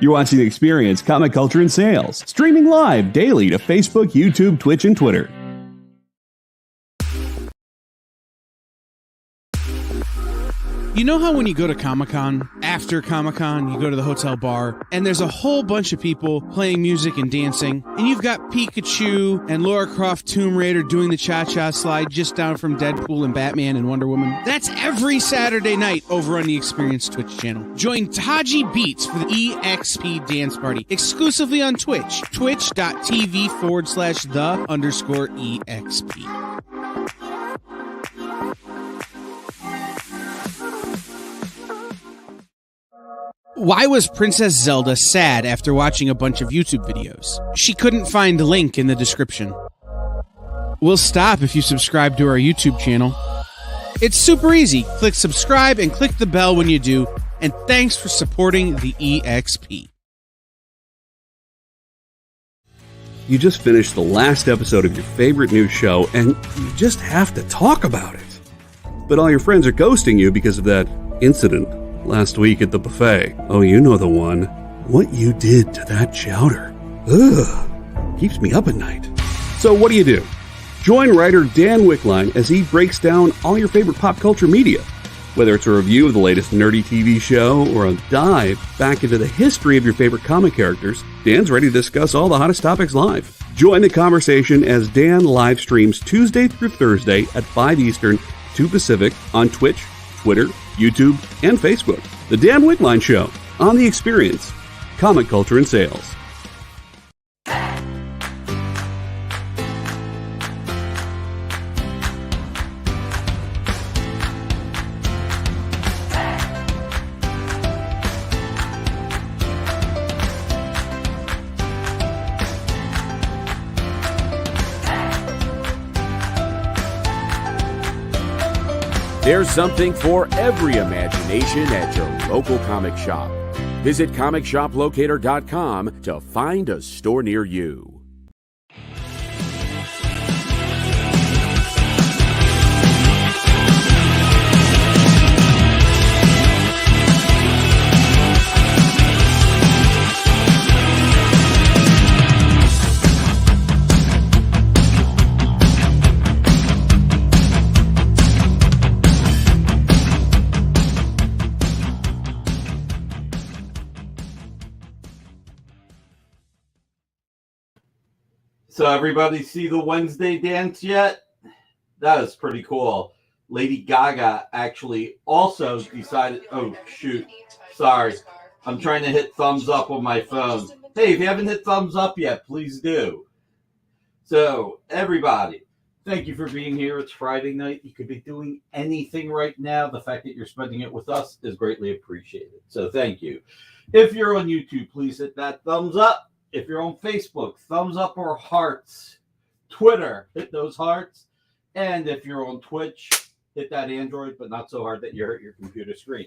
You're watching The Experience, Comic Culture and Sales, streaming live daily to Facebook, YouTube, Twitch, and Twitter. You know how when you go to Comic-Con, after Comic-Con, you go to the hotel bar, and there's a whole bunch of people playing music and dancing, and you've got Pikachu and Lara Croft Tomb Raider doing the cha-cha slide just down from Deadpool and Batman and Wonder Woman? That's every Saturday night over on the Experience Twitch channel. Join Taji Beats for the EXP Dance Party, exclusively on Twitch, twitch.tv/the_EXP. Why was Princess Zelda sad after watching a bunch of YouTube videos? She couldn't find the link in the description. We'll stop if you subscribe to our YouTube channel. It's super easy. Click subscribe and click the bell when you do. And thanks for supporting the EXP. You just finished the last episode of your favorite new show, and you just have to talk about it. But all your friends are ghosting you because of that incident last week at the buffet. Oh, you know the one. What you did to that chowder. Ugh. Keeps me up at night. So what do? Join writer Dan Wickline as he breaks down all your favorite pop culture media. Whether it's a review of the latest nerdy TV show or a dive back into the history of your favorite comic characters, Dan's ready to discuss all the hottest topics live. Join the conversation as Dan live streams Tuesday through Thursday at 5 Eastern, 2 Pacific on Twitch, Twitter, YouTube, and Facebook. The Dan Wickline Show on The Experience, Comic Culture and Sales. There's something for every imagination at your local comic shop. Visit ComicShopLocator.com to find a store near you. So everybody see the Wednesday dance yet? That is pretty cool. Lady Gaga actually also decided... Oh, shoot. Sorry. I'm trying to hit thumbs up on my phone. Hey, if you haven't hit thumbs up yet, please do. So, everybody, thank you for being here. It's Friday night. You could be doing anything right now. The fact that you're spending it with us is greatly appreciated. So, thank you. If you're on YouTube, please hit that thumbs up. If you're on Facebook, thumbs up or hearts. Twitter, hit those hearts. And if you're on Twitch, hit that Android, but not so hard that you hurt your computer screen.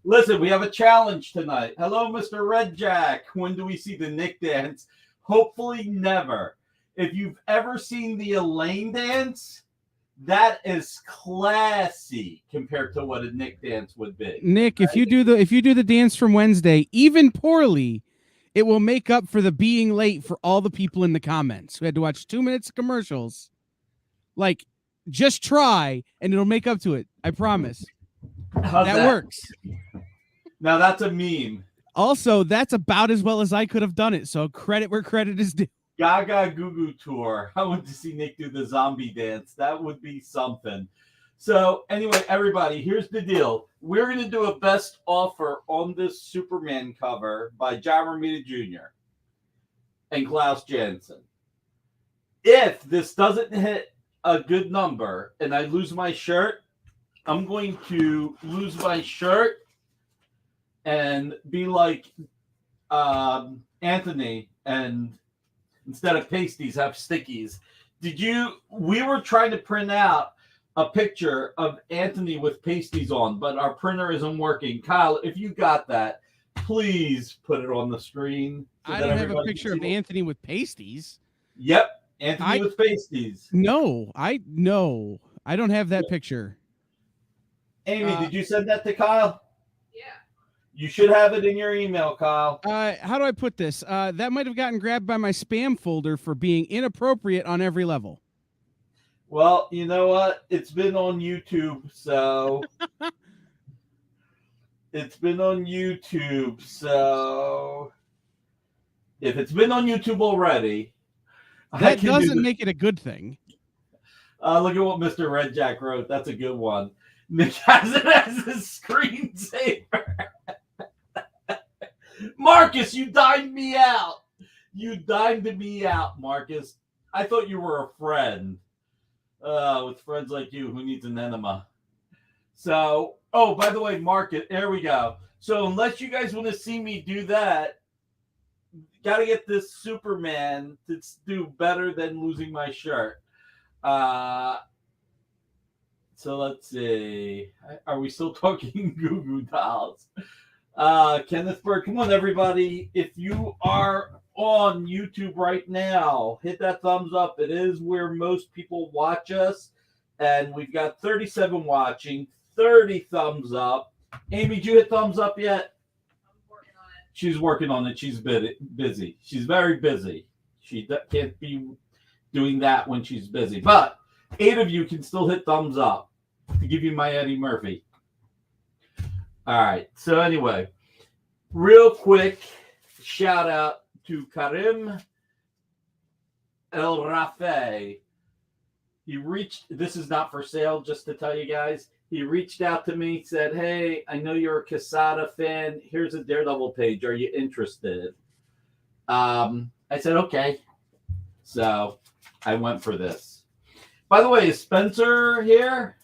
Listen, we have a challenge tonight. Hello, Mr. Red Jack. When do we see the Nick dance? Hopefully never. If you've ever seen the Elaine dance, that is classy compared to what a Nick dance would be. Nick, right? if you do the dance from Wednesday, even poorly, it will make up for the being late for all the people in the comments who had to watch 2 minutes of commercials. Like, just try, and it'll make up to it. I promise. That works. Now, that's a meme. Also, that's about as well as I could have done it, so credit where credit is due. Gaga Goo Goo Tour. I want to see Nick do the zombie dance. That would be something. So, anyway, everybody, here's the deal. We're going to do a best offer on this Superman cover by John Romita Jr. and Klaus Janson. If this doesn't hit a good number and I lose my shirt, I'm going to lose my shirt and be like Anthony, and instead of pasties, have stickies. We were trying to print out a picture of Anthony with pasties on, but our printer isn't working. Kyle, if you got that, please put it on the screen. I don't have a picture of Anthony with pasties. Yep, Anthony with pasties. No, I don't have that picture. Amy, did you send that to Kyle? Yeah. You should have it in your email, Kyle. How do I put this? That might have gotten grabbed by my spam folder for being inappropriate on every level. Well, you know what? It's been on YouTube, so if it's been on YouTube already, that doesn't make it a good thing. Look at what Mr. Red Jack wrote. That's a good one. Nick has it as a screensaver. Marcus, you dined me out. You dined me out, Marcus. I thought you were a friend. With friends like you, who needs an enema? So, oh, by the way, Marcus, there we go. So unless you guys want to see me do that, got to get this Superman to do better than losing my shirt. So let's see. Are we still talking Goo Goo Dolls? Kenneth Bird, come on, everybody. If you are on YouTube right now, hit that thumbs up. It is where most people watch us. And we've got 37 watching, 30 thumbs up. Amy, did you hit thumbs up yet? I'm working on it. She's working on it. She's busy. She's very busy. She can't be doing that when she's busy. But 8 of you can still hit thumbs up to give you my Eddie Murphy. All right. So anyway, real quick shout out to Karim El Rafe. This is not for sale, just to tell you guys. He reached out to me, said, hey, I know you're a Quesada fan. Here's a Daredevil page. Are you interested? I said, okay. So I went for this. By the way, is Spencer here?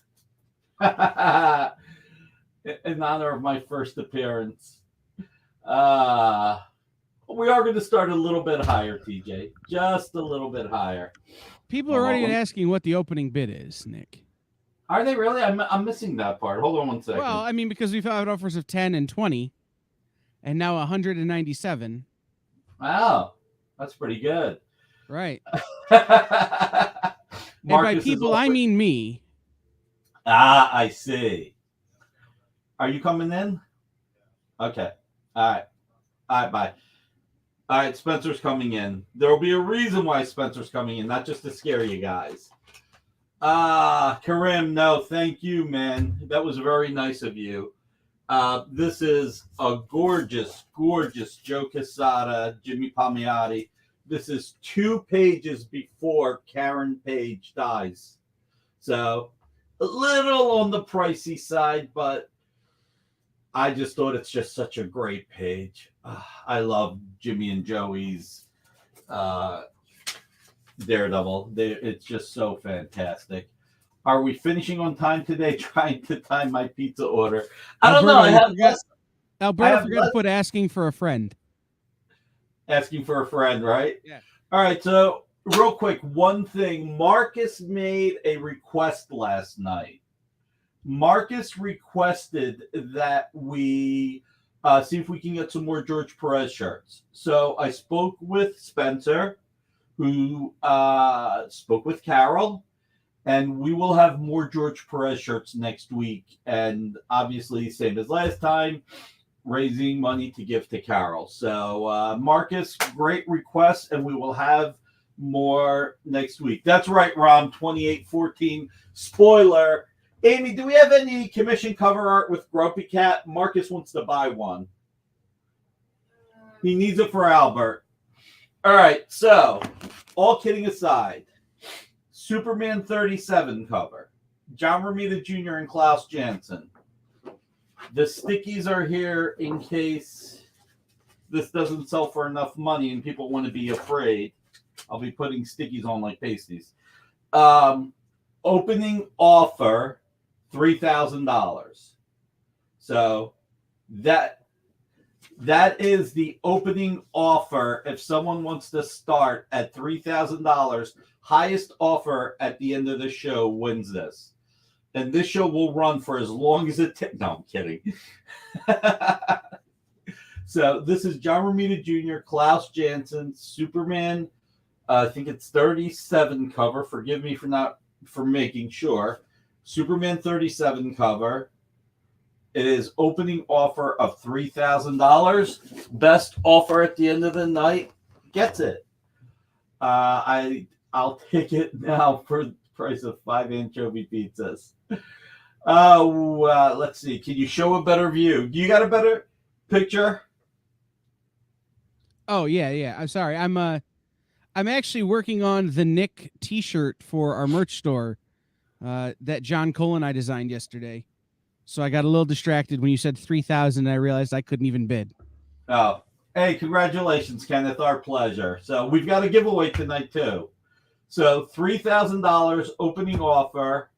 In honor of my first appearance. We are going to start a little bit higher, TJ. Just a little bit higher. People are already asking what the opening bid is, Nick. Are they really? I'm missing that part. Hold on one second. Well, I mean, because we've had offers of 10 and 20, and now 197. Wow, that's pretty good. Right. And by people, I mean me. I see. Are you coming in? Okay. All right. Bye. All right, Spencer's coming in. There will be a reason why Spencer's coming in, not just to scare you guys. Karim, no, thank you, man. That was very nice of you. This is a gorgeous, gorgeous Joe Quesada, Jimmy Palmiotti. This is 2 pages before Karen Page dies. So a little on the pricey side, but I just thought it's just such a great page. I love Jimmy and Joey's Daredevil. It's just so fantastic. Are we finishing on time today? Trying to time my pizza order. I don't know. Alberto forgot to put asking for a friend. Asking for a friend, right? Yeah. All right. So real quick, one thing. Marcus made a request last night. Marcus requested that we see if we can get some more George Perez shirts. So I spoke with Spencer, who spoke with Carol, and we will have more George Perez shirts next week. And obviously, same as last time, raising money to give to Carol. So Marcus, great request, and we will have more next week. That's right, Rom, 2814. Spoiler. Amy, do we have any commission cover art with Grumpy Cat? Marcus wants to buy one. He needs it for Albert. All right, so all kidding aside, Superman 37 cover. John Romita Jr. and Klaus Janson. The stickies are here in case this doesn't sell for enough money and people want to be afraid. I'll be putting stickies on like pasties. Opening offer, $3,000. So that is the opening offer. If someone wants to start at $3,000, highest offer at the end of the show wins this. And this show will run for as long as it takes. No, I'm kidding. So this is John Romita Jr., Klaus Janson, Superman. I think it's 37 cover. Forgive me for making sure. Superman 37 cover. It is opening offer of $3,000. Best offer at the end of the night gets it. I'll take it now for the price of 5 anchovy pizzas. Let's see. Can you show a better view? Do you got a better picture? Oh yeah. I'm sorry. I'm actually working on the Nick T-shirt for our merch store that John Cole and I designed yesterday. So I got a little distracted when you said 3,000, and I realized I couldn't even bid. Oh, hey, congratulations, Kenneth. Our pleasure. So we've got a giveaway tonight too. So $3,000 opening offer.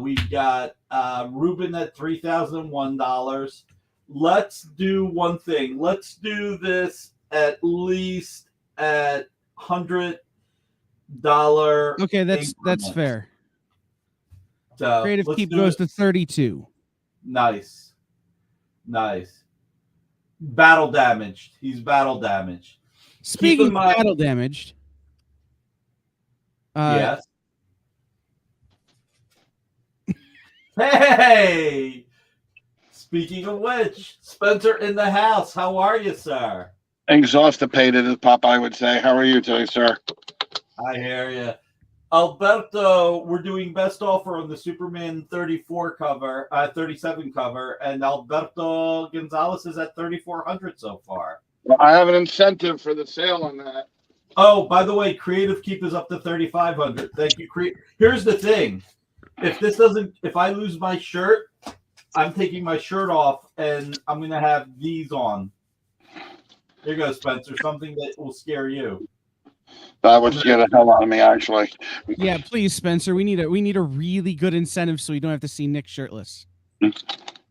We've got Ruben at $3,001. Let's do one thing. Let's do this at least at $100. Okay, that's fair. So Creative Keep goes to 32. Nice. Battle damaged. He's battle damaged. Speaking of battle damaged. Yes. Hey! Speaking of which, Spencer in the house. How are you, sir? Exhaustipated, as Popeye would say. How are you today, sir? I hear you. Alberto, we're doing best offer on the Superman 37 cover, and Alberto Gonzalez is at 3,400 so far. Well, I have an incentive for the sale on that. Oh, by the way, Creative Keep is up to 3,500. Thank you. Here's the thing: if I lose my shirt, I'm taking my shirt off, and I'm gonna have these on. Here you go, Spencer. Something that will scare you. That would scare the hell out of me, actually. Yeah, please, Spencer. We need a really good incentive so you don't have to see Nick shirtless.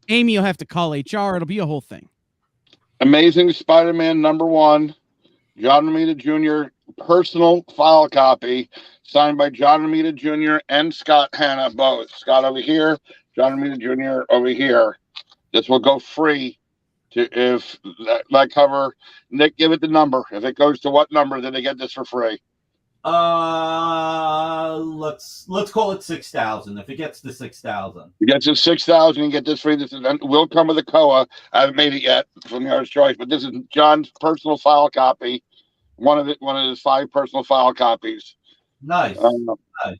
Amy will have to call HR. It'll be a whole thing. Amazing Spider-Man #1, John Romita Jr. personal file copy, signed by John Romita Jr. and Scott Hanna, both. Scott over here, John Romita Jr. over here. This will go free. If that cover, Nick, give it the number. If it goes to what number, then they get this for free. Let's call it 6,000. If it gets to 6,000, You get to 6,000, you get this free. This will come with a COA. I haven't made it yet from the artist's choice, but this is John's personal file copy. One of his 5 personal file copies. Nice. Nice.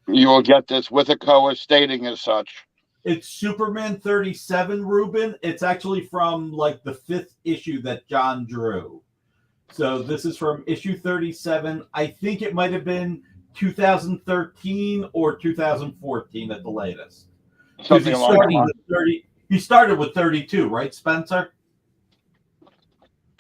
You will get this with a COA stating as such. It's Superman 37, Ruben. It's actually from like the 5th issue that John drew. So this is from issue 37. I think it might have been 2013 or 2014 at the latest. Something along that. He started with 32, right, Spencer?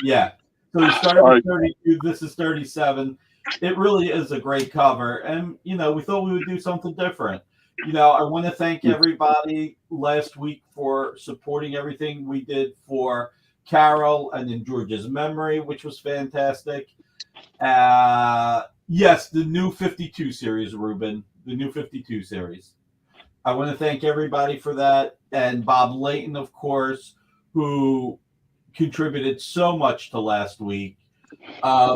Yeah. So he started with 32. This is 37. It really is a great cover. And, we thought we would do something different. I want to thank everybody last week for supporting everything we did for Carol and in George's memory, which was fantastic. Yes, the new 52 series, Ruben, the new 52 series. I want to thank everybody for that. And Bob Layton, of course, who contributed so much to last week.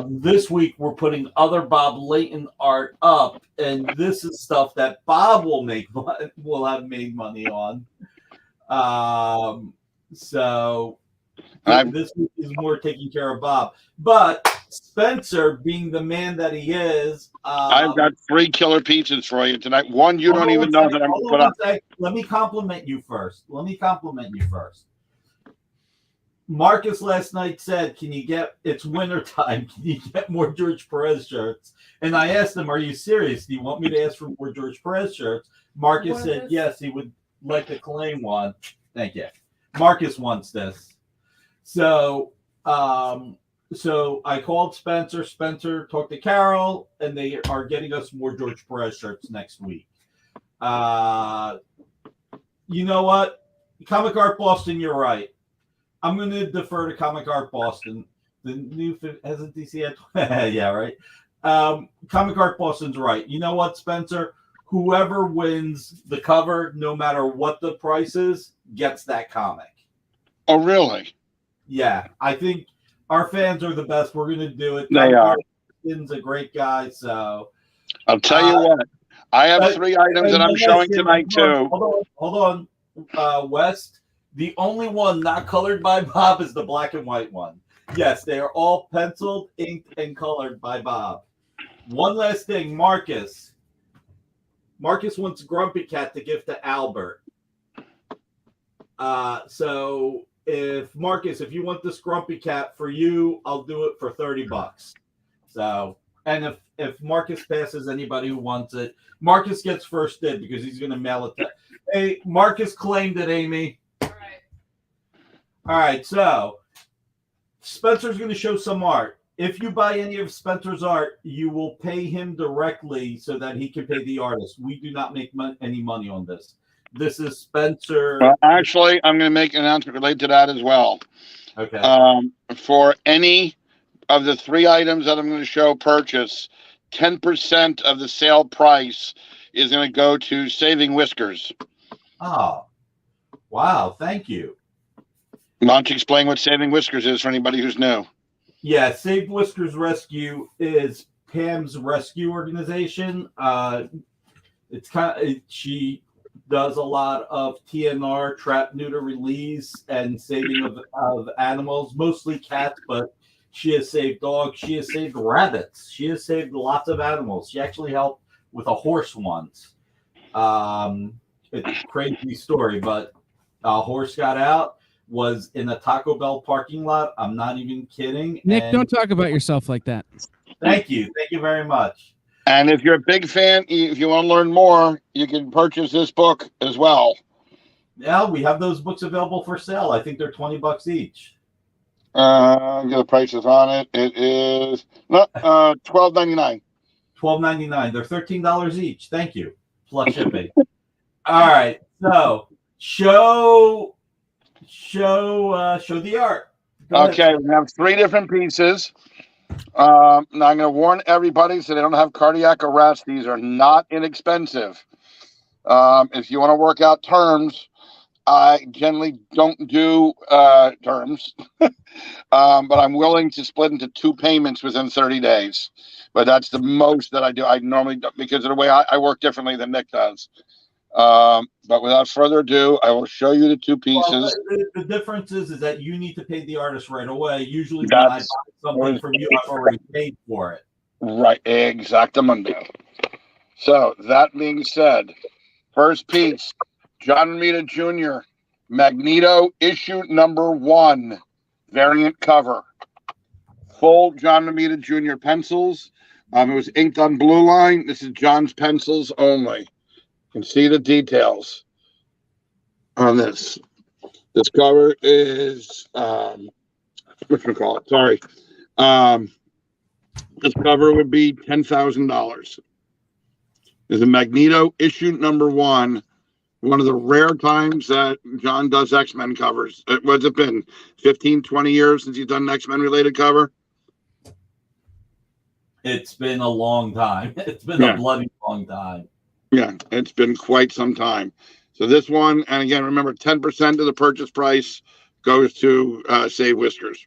This week we're putting other Bob Layton art up, and this is stuff that Bob will have made money on. So this week is more taking care of Bob, but Spencer, being the man that he is, I've got 3 killer pizzas for you tonight. One you don't even know that I'm going to put up. Let me compliment you first. Marcus last night said, it's winter time. Can you get more George Perez shirts? And I asked him, are you serious? Do you want me to ask for more George Perez shirts? Marcus said, yes, he would like to claim one. Thank you. Marcus wants this. So I called Spencer. Spencer talked to Carol, and they are getting us more George Perez shirts next week. You know what? Comic Art Boston, you're right. I'm going to defer to Comic Art Boston. The new hasn't DC had yeah, right. Comic Art Boston's right. You know what, Spencer? Whoever wins the cover, no matter what the price is, gets that comic. Oh, really? Yeah, I think our fans are the best. We're going to do it. They are. Boston's a great guy, so I'll tell you what. I have 3 items that I'm showing tonight too. Hold on. West, the only one not colored by Bob is the black and white one. Yes, they are all penciled, inked, and colored by Bob. One last thing, Marcus. Marcus wants Grumpy Cat to give to Albert. So if Marcus, if you want this Grumpy Cat for you, I'll do it for $30. So, and if Marcus passes anybody who wants it, Marcus gets first dib because he's going to mail it to. Hey, Marcus claimed it, Amy. All right. So Spencer's going to show some art. If you buy any of Spencer's art, you will pay him directly so that he can pay the artist. We do not make any money on this. This is Spencer. Well, actually, I'm going to make an announcement related to that as well. Okay. For any of the 3 items that I'm going to show purchase, 10% of the sale price is going to go to Saving Whiskers. Oh, wow. Thank you. Why don't you explain what Saving Whiskers is for anybody who's new? Yeah, Save Whiskers Rescue is Pam's rescue organization. She does a lot of TNR, trap, neuter, release, and saving of animals, mostly cats, but she has saved dogs. She has saved rabbits. She has saved lots of animals. She actually helped with a horse once. It's a crazy story, but a horse got out, was in a Taco Bell parking lot. I'm not even kidding. Nick, don't talk about yourself like that. Thank you. Thank you very much. And if you're a big fan, if you want to learn more, you can purchase this book as well. Yeah, we have those books available for sale. I think they're $20 each. Get the prices on it. It is $12.99. $12.99. They're $13 each. Thank you. Plus shipping. All right. So show the art. Okay, we have 3 different pieces. Now I'm going to warn everybody so they don't have cardiac arrest. These are not inexpensive. If you want to work out terms, I generally don't do terms, but I'm willing to split into 2 payments within 30 days. But that's the most that I do. I normally don't, because of the way I work differently than Nick does. But without further ado, I will show you the 2 pieces. Well, the difference is that you need to pay the artist right away. Usually when I buy something from you, I've already paid for it. Right, exactamundo. So that being said, first piece, John Romita Jr., Magneto issue number 1, variant cover. Full John Romita Jr. pencils. It was inked on blue line. This is John's pencils only. You can see the details on this. This cover is whatchamacallit. Sorry. This cover would be $10,000. There's a Magneto issue number 1. One of the rare times that John does X-Men covers. What's it been? 15, 20 years since he's done an X-Men related cover? It's been a long time. It's been a bloody long time. Yeah, it's been quite some time. So this one, and again, remember, 10% of the purchase price goes to Save Whiskers.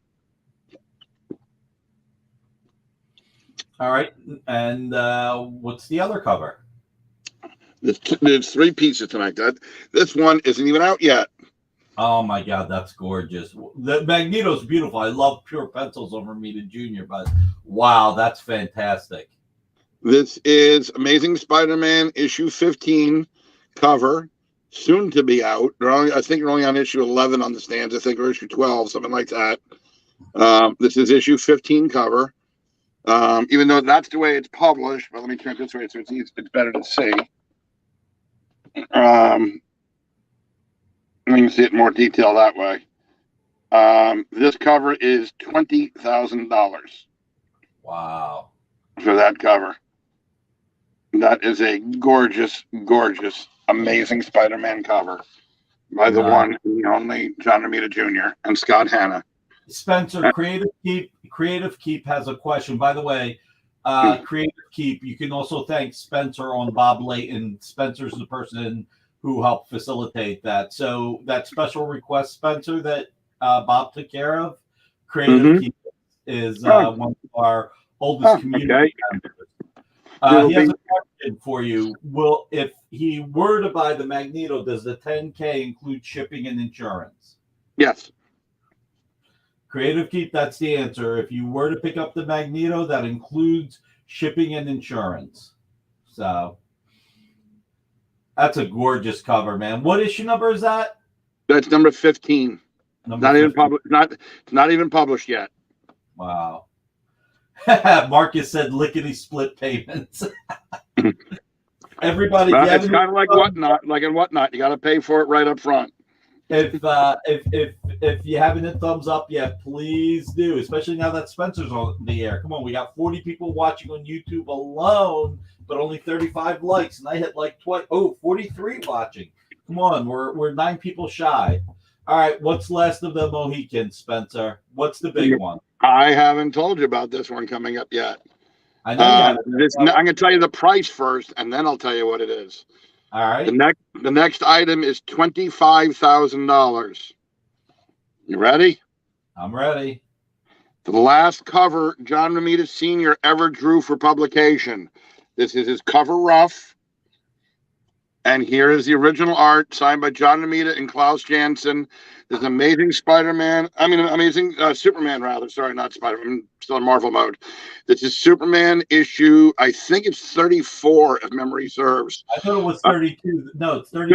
All right. And what's the other cover? There's 3 pieces tonight. This one isn't even out yet. Oh my God, that's gorgeous. The Magneto's beautiful. I love pure pencils over Romita Jr., but wow, that's fantastic. This is Amazing Spider-Man issue 15 cover, soon to be out. I think they're only on issue 11 on the stands. I think, or issue 12, something like that. This is issue 15 cover. Even though that's the way it's published, but let me turn it this way so it's better to see. You can see it in more detail that way. This cover is $20,000. Wow. For that cover. That is a gorgeous, gorgeous, amazing Spider-Man cover by the one and the only John Romita Jr. and Scott Hanna. Spencer, Creative Keep has a question. By the way, Creative Keep, you can also thank Spencer on Bob Layton. Spencer's the person who helped facilitate that. So that special request, Spencer, that Bob took care of, Creative Keep is one of our oldest community members. He has a question for you. Will, if he were to buy the Magneto, does the 10K include shipping and insurance? Yes. Creative Keep, that's the answer. If you were to pick up the Magneto, that includes shipping and insurance. So that's a gorgeous cover, man. What issue number is that? That's number 15. Number Not 15. even published. Not even published yet. Wow. Marcus said lickety split payments. Everybody, It's kind of like Whatnot. Like in Whatnot, you got to pay for it right up front. If you haven't hit thumbs up yet, please do. Especially now that Spencer's on the air. Come on, we got 40 people watching on YouTube alone, but only 35 likes, and I hit like 43 watching. Come on, we're 9 people shy. All right, what's last of the Mohicans, Spencer? What's the big one? I haven't told you about this one coming up yet. I know I'm going to tell you the price first, and then I'll tell you what it is. All right. The next item is $25,000. You ready? I'm ready. The last cover John Romita Sr. ever drew for publication. This is his cover rough. And here is the original art signed by John Romita and Klaus Janson. This amazing amazing Superman, rather. Sorry, not Spider-Man. I'm still in Marvel mode. This is Superman issue, I think it's 34, if memory serves. I thought it was 32. No, it's 32.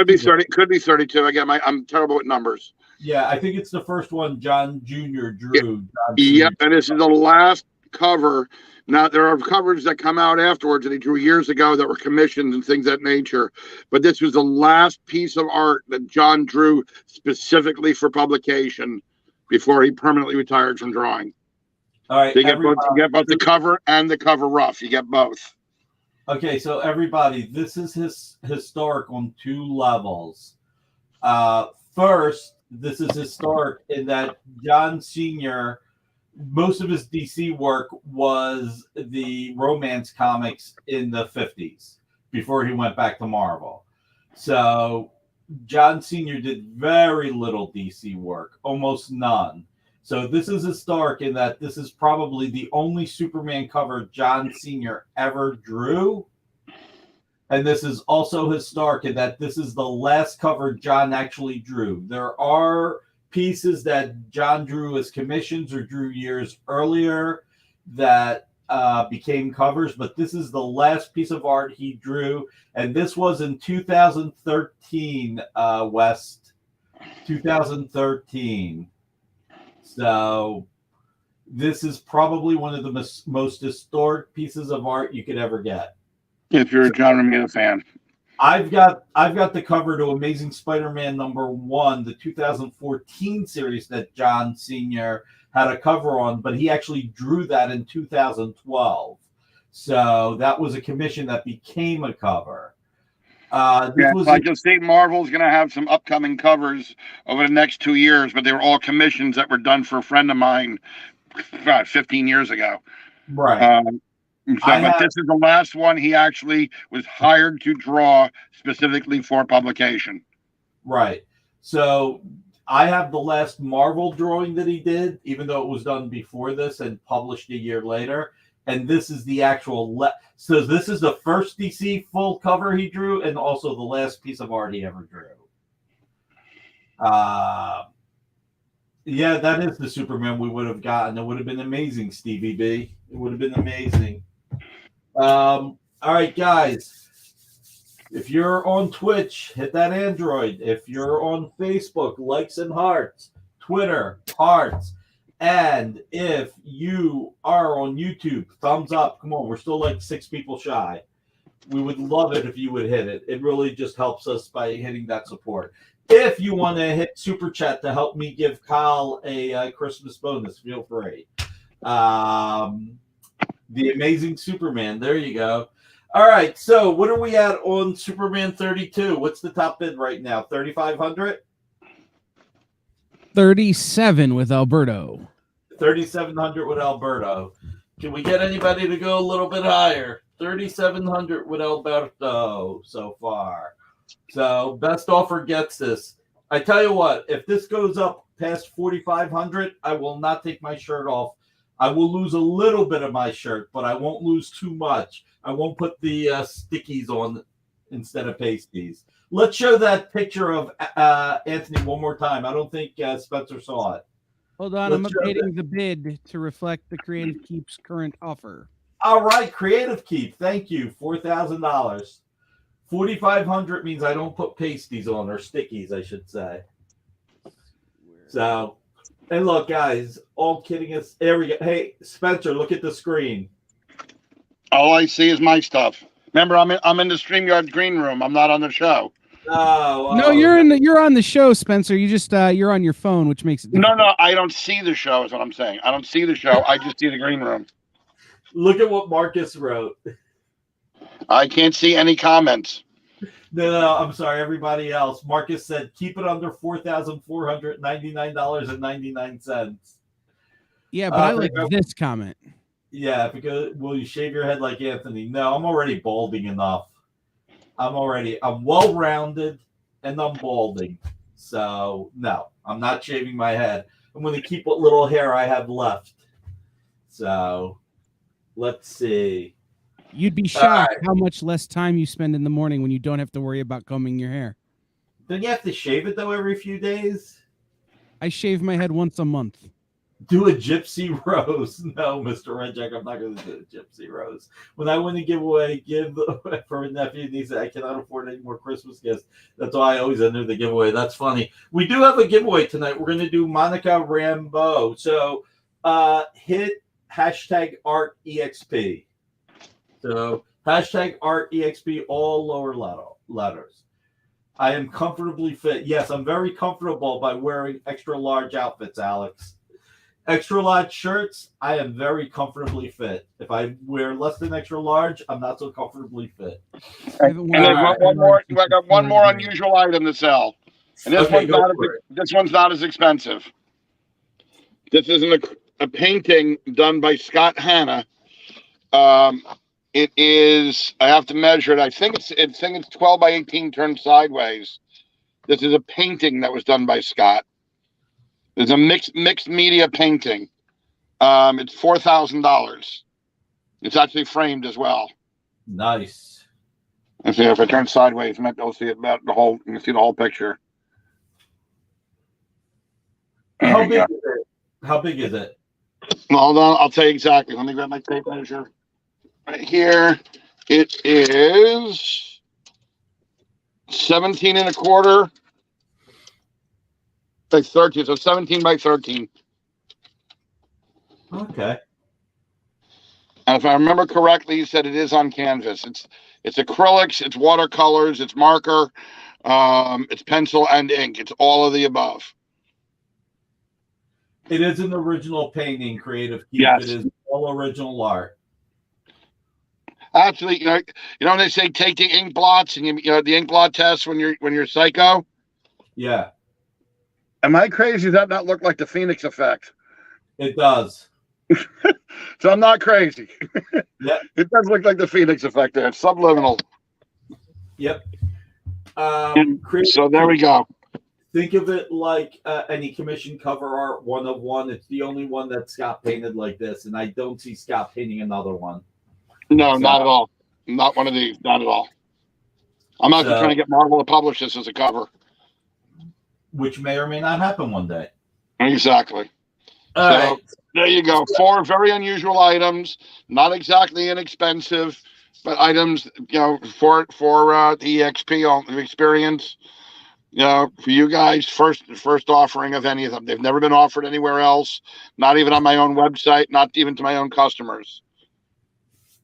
Could be 32. Again, I'm terrible with numbers. Yeah, I think it's the first one John Jr. drew. Yep, and this is the last cover. Now, there are covers that come out afterwards that he drew years ago that were commissioned and things of that nature. But this was the last piece of art that John drew specifically for publication before he permanently retired from drawing. All right. So you get both the cover and the cover rough. You get both. Okay, so everybody, this is historic on 2 levels. First, this is historic in that John Sr., most of his DC work was the romance comics in the 50s before he went back to Marvel. So John Sr. did very little DC work, almost none. So this is historic in that this is probably the only Superman cover John Sr. ever drew. And this is also historic in that this is the last cover John actually drew. There are pieces that John drew as commissions or drew years earlier that became covers, but this is the last piece of art he drew, and this was in 2013, West, 2013. So this is probably one of the most historic pieces of art you could ever get. If you're a John Romita fan. I've got the cover to Amazing Spider-Man #1, the 2014 series that John Sr. had a cover on, but he actually drew that in 2012. So that was a commission that became a cover. I just think Marvel's going to have some upcoming covers over the next 2 years, but they were all commissions that were done for a friend of mine 15 years ago. Right. This is the last one he actually was hired to draw specifically for publication. Right. So I have the last Marvel drawing that he did, even though it was done before this and published a year later. And this is the actual so this is the first DC full cover he drew and also the last piece of art he ever drew. Yeah, that is the Superman we would have gotten. It would have been amazing, Stevie B. It would have been amazing. All right, guys. If you're on Twitch, hit that Android. If you're on Facebook, likes and hearts. Twitter, hearts. And if you are on YouTube, thumbs up. Come on, we're still like 6 people shy. We would love it if you would hit it. It really just helps us by hitting that support. If you want to hit Super Chat to help me give Kyle a Christmas bonus, feel free. The Amazing Superman. There you go. All right. So what are we at on Superman 32? What's the top bid right now? 3,500? 37 with Alberto. 3,700 with Alberto. Can we get anybody to go a little bit higher? 3,700 with Alberto so far. So best offer gets this. I tell you what, if this goes up past 4,500, I will not take my shirt off. I will lose a little bit of my shirt, but I won't lose too much I won't put the stickies on instead of pasties. Let's show that picture of Anthony one more time. I don't think Spencer saw it. Hold on, I'm updating the bid to reflect the Creative Keep's current offer. All right, Creative Keep. Thank you. $4,000. $4,500 means I don't put pasties on, or stickies, I should say. So, and look, guys, all kidding us. There we go. Hey, Spencer, look at the screen. All I see is my stuff. Remember, I'm in the StreamYard green room. I'm not on the show. No, you're on the show, Spencer. You just you're on your phone, which makes it difficult. No, I don't see the show. Is what I'm saying. I don't see the show. I just see the green room. Look at what Marcus wrote. I can't see any comments. No, I'm sorry, everybody else. Marcus said keep it under $4,499.99. Yeah, but I like this comment. Yeah, because will you shave your head like Anthony? No, I'm already balding enough. I'm well-rounded and I'm balding. So no, I'm not shaving my head. I'm going to keep what little hair I have left. So let's see. You'd be shocked how much less time you spend in the morning when you don't have to worry about combing your hair. Don't you have to shave it though every few days? I shave my head once a month. Do a gypsy rose. No, Mr. Redjack, I'm not going to do a gypsy rose. When I win a giveaway, give for a nephew and niece, I cannot afford any more Christmas gifts. That's why I always enter the giveaway. That's funny. We do have a giveaway tonight. We're going to do Monica Rambeau. So hit hashtag ArtEXP. So hashtag ArtEXP, all lower letters. I am comfortably fit. Yes, I'm very comfortable by wearing extra large outfits, Alex. Extra large shirts, I am very comfortably fit. If I wear less than extra large, I'm not so comfortably fit. And there's I got one more unusual item to sell. And this one's not as expensive. This isn't a painting done by Scott Hanna. It is, I have to measure it. I think it's 12 by 18 turned sideways. This is a painting that was done by Scott. It's a mixed media painting. It's $4,000. It's actually framed as well. Nice. And see if I turn sideways, you might be able to see it about the whole. You can see the whole picture. How big is it? How big is it? Hold on, I'll tell you exactly. Let me grab my tape measure. Right here, it is 17 and a quarter. By 13, so 17 by 13. Okay. And if I remember correctly, you said it is on canvas. It's acrylics, it's watercolors, it's marker, it's pencil and ink. It's all of the above. It is an original painting, Creative Keep. Yes. It is all original art. Actually, you know when they say take the ink blots and you know the ink blot test when you're psycho. Yeah. Am I crazy? Does that not look like the Phoenix effect? It does. So I'm not crazy. Yep. It does look like the Phoenix effect there. It's subliminal. Yep. So there we go. Think of it like any commission cover art, one of one. It's the only one that Scott painted like this, and I don't see Scott painting another one. No, not at all. Not one of these. Not at all. I'm actually trying to get Marvel to publish this as a cover. Which may or may not happen one day. Exactly. All right. There you go. 4 very unusual items, not exactly inexpensive, but items, for the EXP experience. For you guys, first offering of any of them. They've never been offered anywhere else, not even on my own website, not even to my own customers.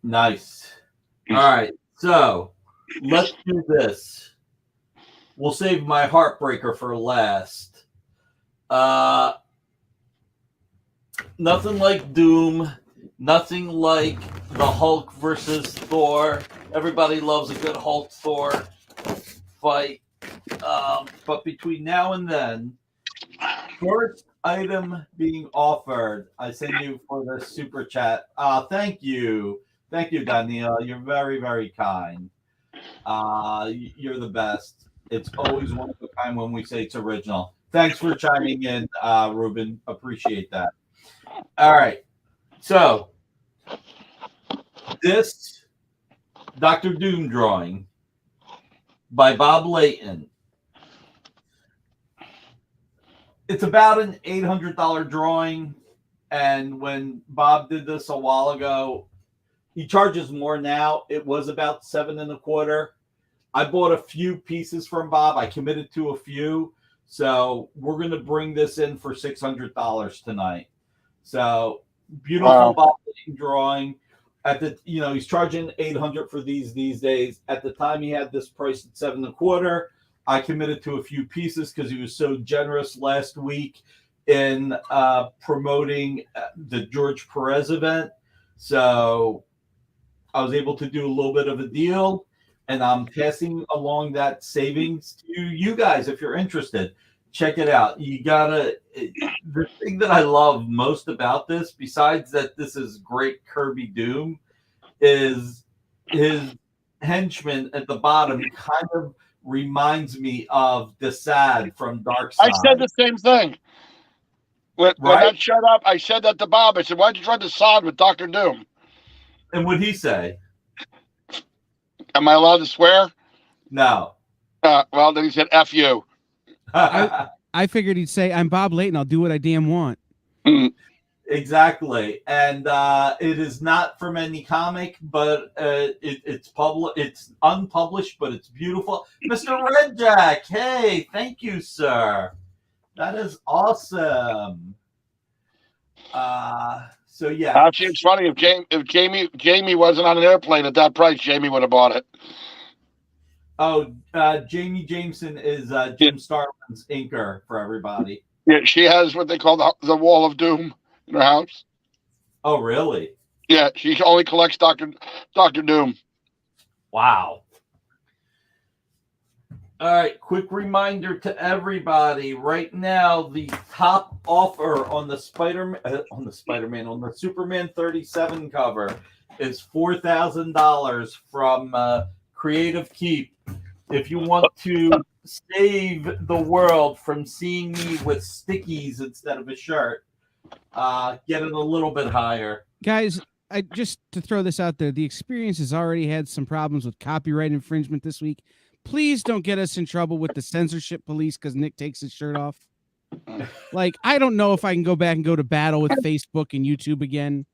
Nice. All right. So let's do this. We'll save my heartbreaker for last. Nothing like Doom. Nothing like the Hulk versus Thor. Everybody loves a good Hulk Thor fight. But between now and then, first item being offered, I send you for the super chat. Thank you. Thank you, Danielle. You're very, very kind. You're the best. It's always one of a kind when we say it's original. Thanks for chiming in, Ruben. Appreciate that. All right. So this Dr. Doom drawing by Bob Layton. It's about an $800 drawing. And when Bob did this a while ago, he charges more now. It was about $7.25. I bought a few pieces from Bob. I committed to a few. So we're going to bring this in for $600 tonight. So beautiful Bob Layton drawing. He's charging $800 for these days. At the time he had this priced at $7.25. I committed to a few pieces because he was so generous last week in promoting the George Perez event. So I was able to do a little bit of a deal, and I'm passing along that savings to you guys if you're interested. Check it out. The thing that I love most about this, besides that this is great Kirby Doom, is his henchman at the bottom kind of reminds me of Desaad from Darkseid. I said the same thing. When that showed up, I said that to Bob. I said, why'd you try Desaad with Dr. Doom? And what'd he say? Am I allowed to swear? No. Well, then he said, F you. I figured he'd say, I'm Bob Layton. I'll do what I damn want. Exactly. And it is not from any comic, but it's unpublished, but it's beautiful. Mr. Red Jack, hey, thank you, sir. That is awesome. So yeah. Actually, it's funny if Jamie wasn't on an airplane at that price, Jamie would have bought it. Oh, Jamie Jameson is Jim Starlin's inker for everybody. Yeah, she has what they call the Wall of Doom in her house. Oh, really? Yeah, she only collects Dr. Doom. Wow. All right, quick reminder to everybody. Right now, the top offer on the Superman 37 cover is $4,000 from Creative Keep. If you want to save the world from seeing me with stickies instead of a shirt, get it a little bit higher. Guys, just to throw this out there, the experience has already had some problems with copyright infringement this week. Please don't get us in trouble with the censorship police because Nick takes his shirt off. Like, I don't know if I can go back and go to battle with Facebook and YouTube again.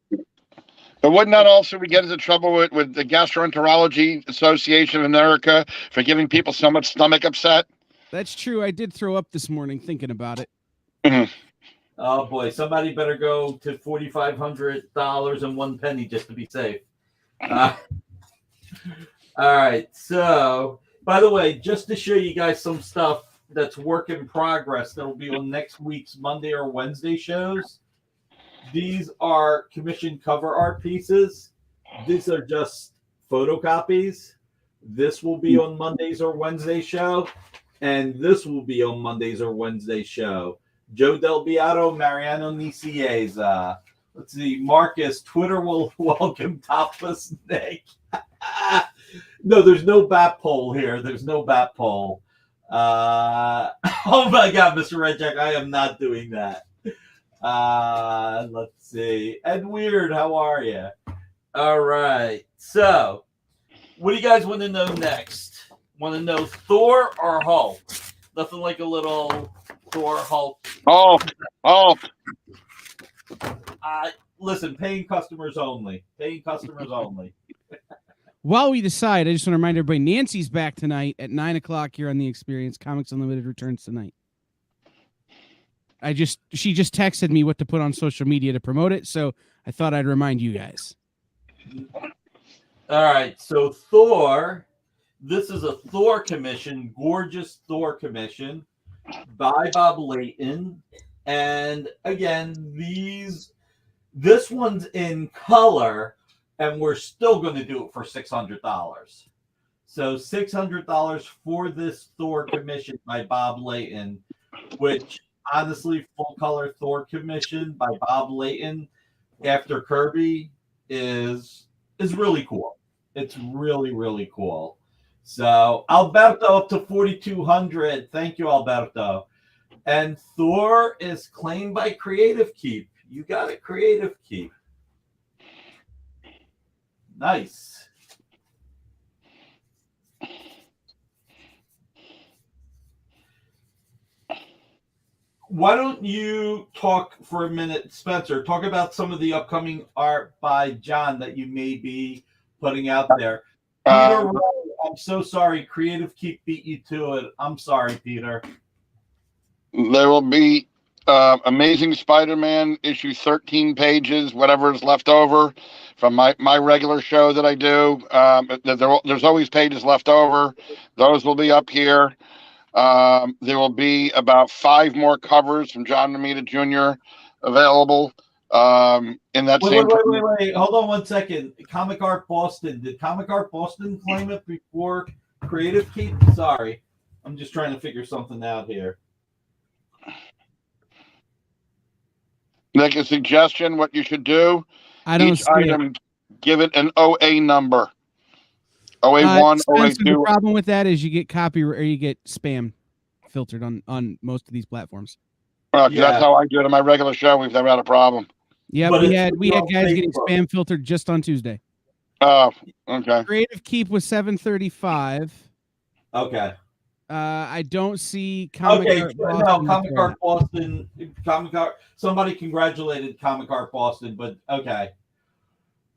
But wouldn't that also we get into trouble with the Gastroenterology Association of America for giving people so much stomach upset? That's true. I did throw up this morning thinking about it. Mm-hmm. Oh boy, somebody better go to $4,500.01 just to be safe. All right, so by the way, just to show you guys some stuff that's work in progress that'll be on next week's Monday or Wednesday shows. These are commissioned cover art pieces. These are just photocopies. This will be on Monday's or Wednesday show, and this will be on Monday's or Wednesday show. Joe Del Beato, Mariano Nicieza. Let's see, Marcus, Twitter will welcome Topless Nick. No, there's no bat poll here. There's no bat poll. Oh my God, Mr. Red Jack, I am not doing that. Let's see. Ed Weird, how are you? All right. So, what do you guys want to know next? Want to know Thor or Hulk? Nothing like a little Thor Hulk. Hulk. Listen, paying customers only. Paying customers only. While we decide, I just want to remind everybody, Nancy's back tonight at 9:00 here on The Experience. Comics Unlimited returns tonight. She just texted me what to put on social media to promote it, so I thought I'd remind you guys. All right, so Thor, this is a Thor commission, gorgeous Thor commission by Bob Layton. And again, this one's in color, and we're still going to do it for $600. So $600 for this Thor commission by Bob Layton, which honestly, full color Thor commission by Bob Layton after Kirby is really cool. It's really, really cool. So Alberto up to 4,200. Thank you, Alberto. And Thor is claimed by Creative Keep. You got it, Creative Keep. Nice. why don't you talk for a minute, Spencer? Talk about some of the upcoming art by John that you may be putting out there. Peter, I'm so sorry. Creative Keep beat you to it. I'm sorry, Peter. There will be Amazing Spider-Man issue 13 pages, whatever is left over from my regular show that I do. There's always pages left over. Those will be up here. There will be about 5 more covers from John Romita Jr. available in that same. Wait. Hold on 1 second. Comic Art Boston. Did Comic Art Boston claim it before Creative Keep? Sorry. I'm just trying to figure something out here. Make a suggestion what you should do. I don't Each see item, it. give it an OA number. OA1, Spencer, OA2. the problem with that is you get copy or you get spam filtered on most of these platforms. That's how I do it on my regular show. We've never had a problem. Yeah, we had guys getting spam filtered just on Tuesday. Oh, okay. Creative Keep was 735. Okay. I don't see Comic Art Boston. No, Comic Art Boston. Somebody congratulated Comic Art Boston, but okay.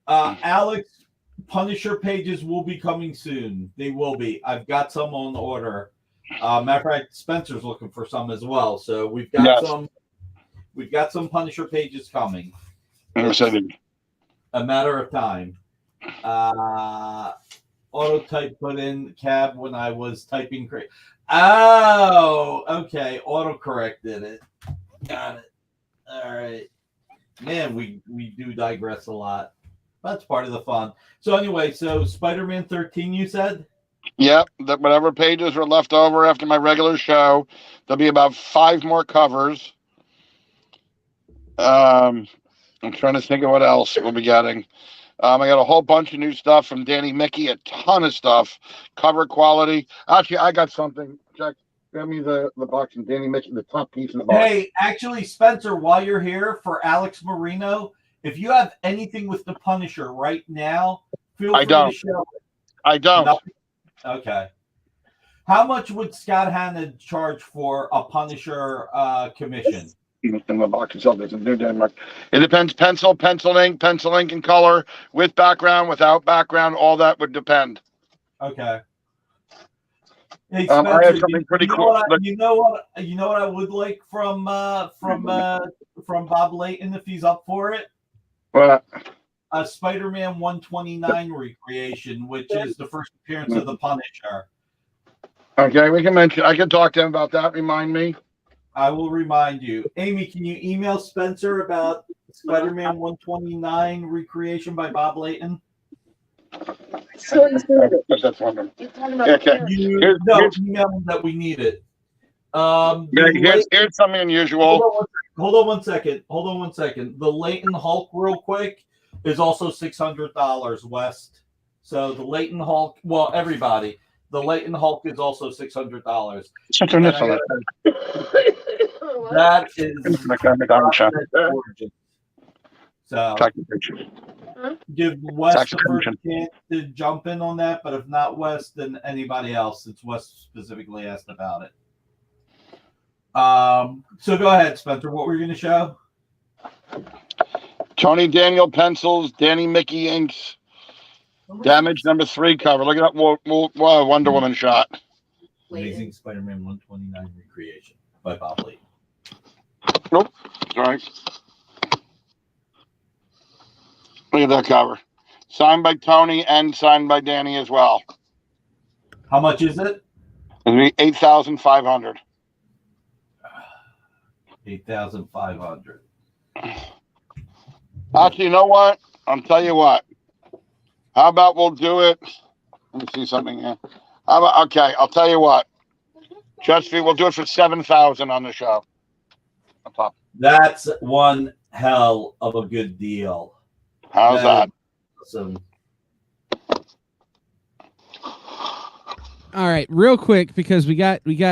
Alex, Punisher pages will be coming soon. They will be. I've got some on order. Matter of fact, Spencer's looking for some as well. So we've got some. We've got some Punisher pages coming. It's a matter of time. Autotype put in cab when I was typing. Oh, okay. Autocorrect did it. Got it. All right. Man, we do digress a lot. That's part of the fun. So anyway, so Spider-Man 13, you said? Yep. Whatever pages are left over after my regular show, there'll be about 5 more covers. I'm trying to think of what else we'll be getting. I got a whole bunch of new stuff from Danny Mickey, a ton of stuff, cover quality. Actually, I got something. Jack, give me the box from Danny Mickey, the top piece in the box. Hey, actually, Spencer, while you're here, for Alex Marino, if you have anything with the Punisher right now, feel free to share it. I don't. Nothing? Okay. How much would Scott Hanna charge for a Punisher commission? In the box itself, there's a new Denmark. It depends. Pencil ink, and color, with background, without background, all that would depend. Okay. Hey, Spencer, I have something pretty cool. You know what I would like from Bob Layton if he's up for it? What? A Spider-Man 129 recreation, which is the first appearance of the Punisher. Okay, we can mention. I can talk to him about that. Remind me. I will remind you. Amy, can you email Spencer about Spider-Man 129 recreation by Bob Layton? That's wonderful. Okay. Email him that we need it. Here's something unusual. Hold on one second. The Layton Hulk, real quick, is also $600 West. So the Layton Hulk, well, everybody. The Layton Hulk is also $600. That is gorgeous. So give West the first chance to jump in on that, but if not West, then anybody else, since West specifically asked about it. So go ahead, Spencer. What were you going to show? Tony Daniel pencils, Danny Mickey inks. Damage number 3 cover. Look at that Wonder Woman shot. Amazing Spider-Man 129 recreation by Bob Lee. Nope. All right. Look at that cover. Signed by Tony and signed by Danny as well. How much is it? It'll be $8,500. $8,500. Actually, you know what? I'll tell you what. How about we'll do it? Let me see something here. Okay, I'll tell you what. We'll do it for $7,000 on the show. That's one hell of a good deal. How's that? Awesome. All right, real quick, because we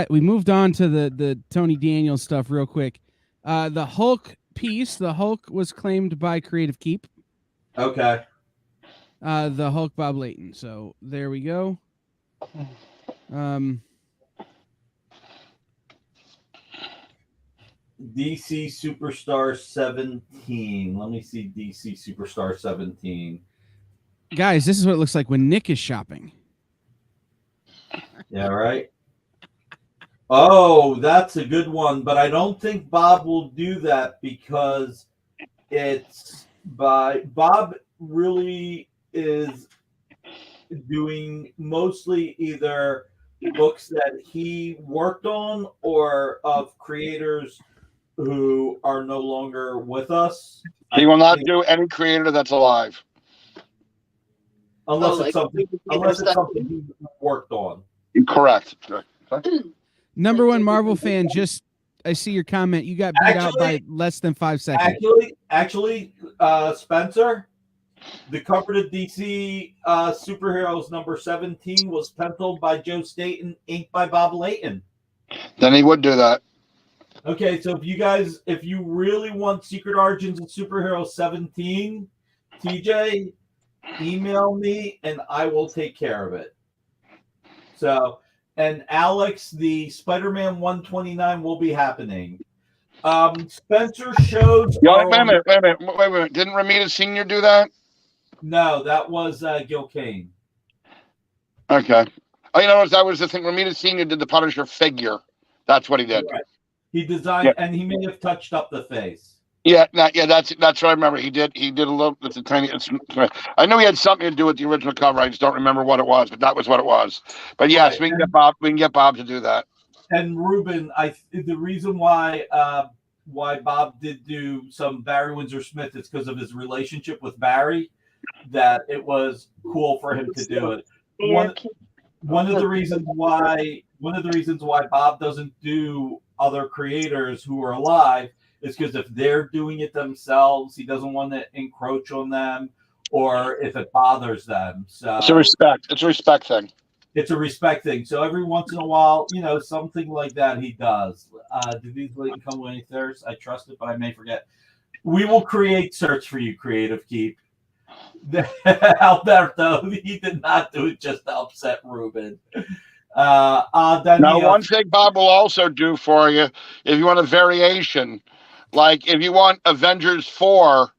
moved on to the Tony Daniels stuff real quick. The Hulk piece, the Hulk was claimed by Creative Keep. Okay. The Hulk Bob Layton. So there we go. DC Superstar 17. Let me see DC Superstar 17. Guys, this is what it looks like when Nick is shopping. Yeah, right. Oh, that's a good one, but I don't think Bob will do that because it's by Bob really is doing mostly either books that he worked on or of creators who are no longer with us. He will not do any creator that's alive. Unless it's something he worked on. Correct. Number one Marvel fan, just I see your comment. You got beat out by less than 5 seconds. Actually, Spencer, the cover to DC Superheroes number 17 was penciled by Joe Staten, inked by Bob Layton. Then he would do that. Okay, so if you really want Secret Origins of Superheroes 17, TJ, email me and I will take care of it. So, and Alex, the Spider-Man 129 will be happening. Spencer shows. Wait a minute. Didn't Ramita Sr. do that? No, that was Gil Kane. Okay. Oh, you know, that was the thing. Ramita Sr. did the Punisher figure. That's what he did. Right. He designed, and he may have touched up the face. Yeah, that's what I remember. He did a little. It's a tiny. I know he had something to do with the original cover. I just don't remember what it was, but that was what it was. But yes, right. We can get Bob to do that. And Ruben, the reason why Bob did do some Barry Windsor Smith is because of his relationship with Barry. That it was cool for him to do it. One of the reasons why Bob doesn't do other creators who are alive is because if they're doing it themselves, he doesn't want to encroach on them, or if it bothers them. So it's a respect thing. It's a respect thing. So every once in a while, something like that he does. Did these late come with any thirst? I trust it, but I may forget. We will create search for you, Creative Keep. Alberto, he did not do it just to upset Ruben. Now, one thing Bob will also do for you, if you want a variation, like if you want Avengers 4,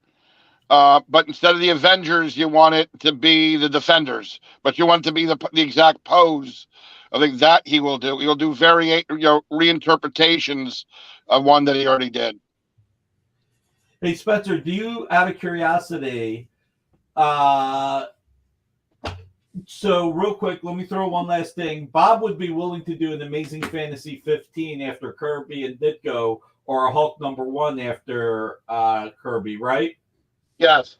but instead of the Avengers, you want it to be the Defenders, but you want it to be the exact pose. I think that he will do. He'll do reinterpretations of one that he already did. Hey, Spencer, do you, out of curiosity, so real quick, let me throw one last thing. Bob would be willing to do an Amazing Fantasy 15 after Kirby and Ditko, or a Hulk #1 after Kirby, right? Yes.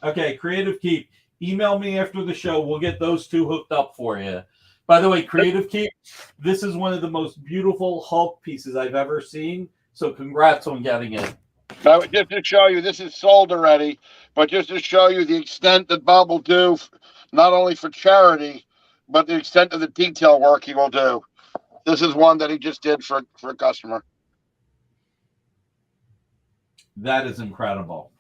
Okay, Creative Keep, email me after the show. We'll get those two hooked up for you. By the way, Creative Keep, this is one of the most beautiful Hulk pieces I've ever seen. So congrats on getting it. Just to show you, this is sold already, but just to show you the extent that Bob will do, not only for charity, but the extent of the detail work he will do. This is one that he just did for a customer. That is incredible.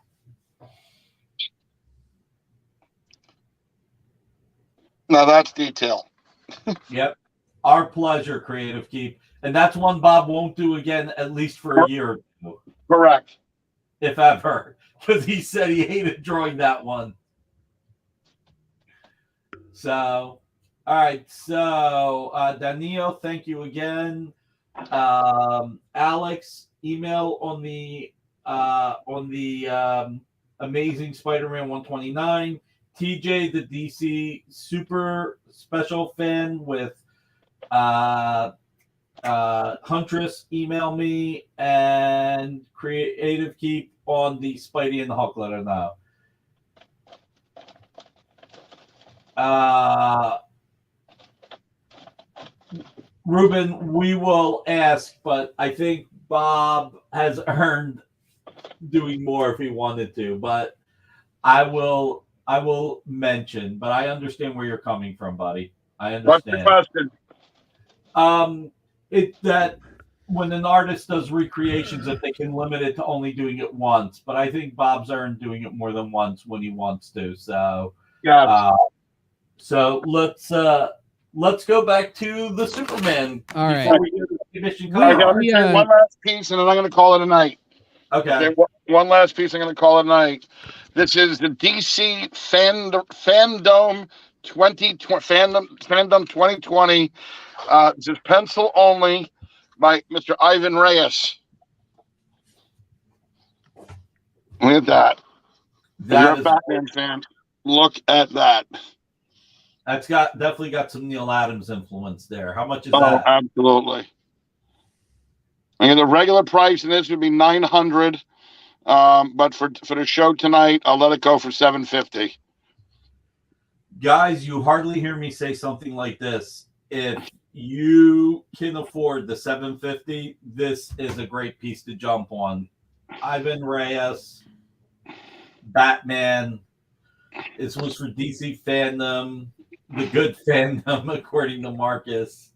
Now that's detail. Yep. Our pleasure, Creative Keep. And that's one Bob won't do again, at least for a year or two. Correct. If ever. Because he said he hated drawing that one. So, all right. So, Danilo, thank you again. Alex, email on the Amazing Spider-Man 129. TJ, the DC super special fan with Huntress, email me, and Creative Keep on the Spidey and the Hulk letter now. Ruben, we will ask, but I think Bob has earned doing more if he wanted to, but I will mention, but I understand where you're coming from, buddy. I understand. What's the question? It's that when an artist does recreations, that they can limit it to only doing it once, but I think Bob's earned doing it more than once when he wants to. So, yeah. So let's go back to the Superman. All right. exhibition We- I'm cover going art. to say one last piece, and then I'm going to call it a night. Okay. Okay, one last piece. I'm going to call it a night. This is the DC Fandom 2020. This is pencil only by Mr. Ivan Reyes. Look at that. If you're a Batman fan, look at that. That's definitely got some Neil Adams influence there. How much is Oh, that? absolutely. And the regular price in this would be $900. But for the show tonight, I'll let it go for $750. Guys, you hardly hear me say something like this. If you can afford the $750, this is a great piece to jump on. Ivan Reyes, Batman. This was for DC fandom, the good fandom, according to Marcus.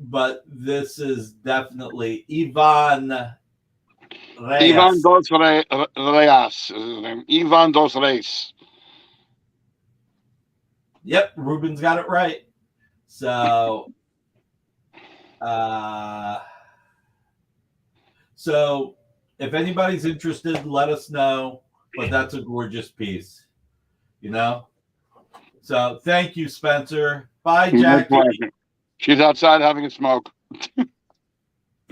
But this is definitely Ivan Reyes. Ivan Dos Reyes is his name. Ivan Dos Reyes. Yep, Ruben's got it right. So, if anybody's interested, let us know. But that's a gorgeous piece, you know. So, thank you, Spencer. Bye, Jackie. She's outside having a smoke.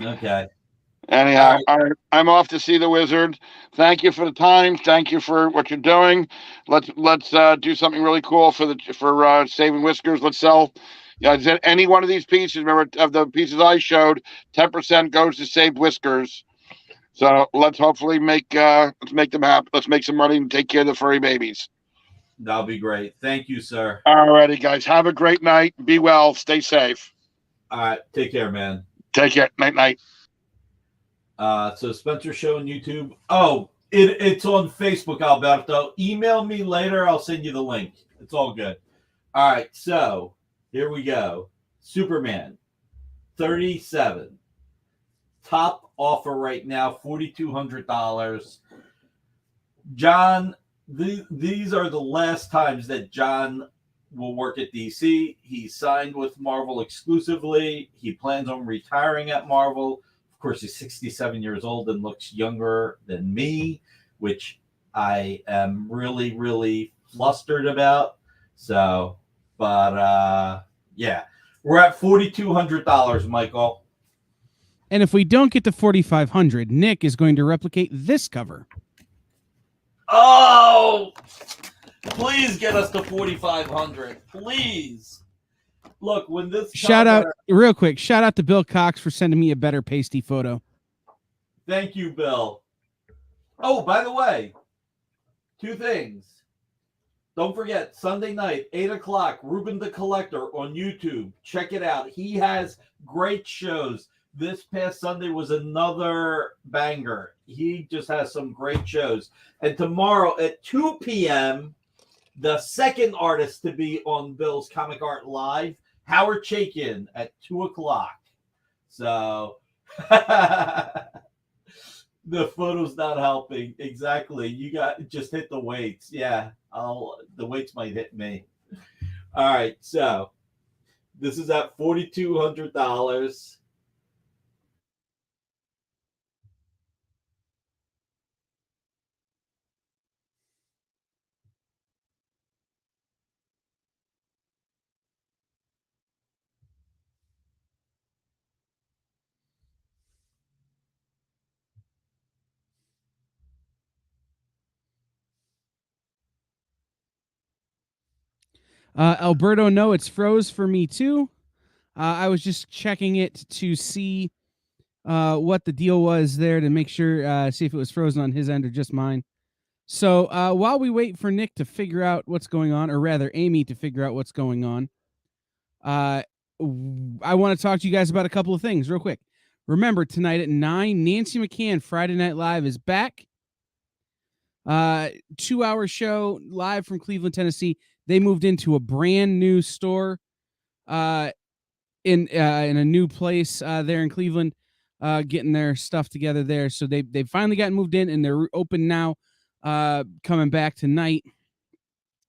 Okay. Anyhow, I'm off to see the wizard. Thank you for the time. Thank you for what you're doing. Let's do something really cool for Saving Whiskers. Let's sell. Yeah, any one of these pieces. Remember, of the pieces I showed, 10% goes to Save Whiskers. So let's hopefully make them happy. Let's make some money and take care of the furry babies. That'll be great. Thank you, sir. All righty, guys. Have a great night. Be well. Stay safe. All right. Take care, man. Take care. Night. So Spencer Show on YouTube. Oh, it's on Facebook, Alberto. Email me later. I'll send you the link. It's all good. All right. So here we go. Superman 37. Top offer right now, $4,200. John, these are the last times that John will work at DC. He signed with Marvel exclusively. He plans on retiring at Marvel. Of course, he's 67 years old and looks younger than me, which I am really, really flustered about. So, but yeah, we're at $4,200, Michael. And if we don't get to 4,500, Nick is going to replicate this cover. Oh, please get us to 4,500. Please. Look, when this shout out to Bill Cox for sending me a better pasty photo. Thank you, Bill. Oh, by the way, 2 things. Don't forget, Sunday night, 8 o'clock, Ruben the Collector on YouTube. Check it out. He has great shows. This past Sunday was another banger. He just has some great shows. And tomorrow at 2 p.m., the second artist to be on Bill's Comic Art Live, Howard Chaykin at 2 o'clock. So the photo's not helping. Exactly. You just hit the weights. Yeah, the weights might hit me. All right. So this is at $4,200. Alberto, no, it's froze for me too. I was just checking it to see what the deal was there to make sure, see if it was frozen on his end or just mine. So while we wait for Nick to figure out what's going on, or rather Amy to figure out what's going on, I want to talk to you guys about a couple of things real quick. Remember, tonight at 9, Nancy McCann, Friday Night Live, is back. 2-hour show live from Cleveland, Tennessee. They moved into a brand new store in a new place there in Cleveland, getting their stuff together there. So they finally got moved in, and they're open now, coming back tonight.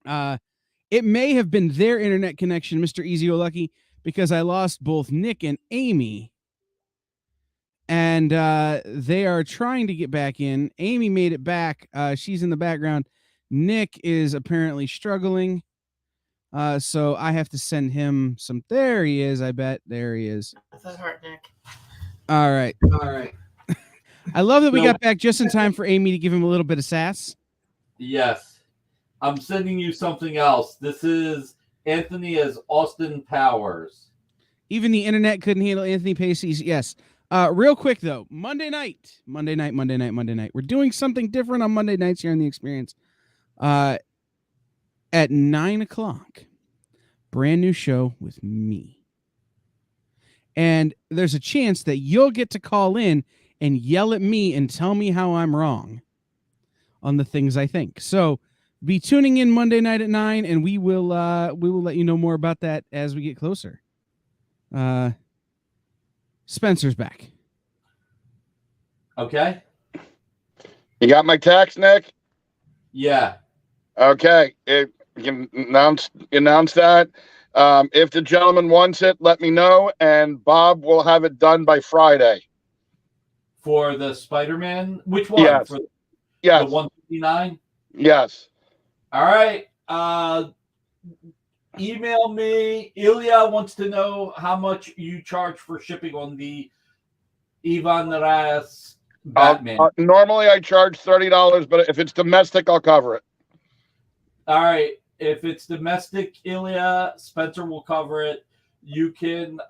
It may have been their internet connection, Mr. Easy Lucky, because I lost both Nick and Amy. And they are trying to get back in. Amy made it back. She's in the background. Nick is apparently struggling. So I have to send him some. There he is, I bet. There he is. That hurt, Nick. All right. I love that we got back just in time for Amy to give him a little bit of sass. Yes. I'm sending you something else. This is Anthony as Austin Powers. Even the internet couldn't handle Anthony Pacey's. Yes. Real quick, though. Monday night. We're doing something different on Monday nights here on The Experience. At 9 o'clock. Brand new show with me. And there's a chance that you'll get to call in and yell at me and tell me how I'm wrong on the things I think. So be tuning in Monday night at 9, and we will let you know more about that as we get closer. Spencer's back. Okay. You got my text, Nick? Yeah. Okay. You can announce that. If the gentleman wants it, let me know, and Bob will have it done by Friday. For the Spider-Man? Which one? Yes. For Yes. the 159? Yes. All right. Email me. Ilya wants to know how much you charge for shipping on the Ivan Ras Batman. Normally I charge $30, but if it's domestic, I'll cover it. All right. If it's domestic, Ilya, Spencer will cover it. You can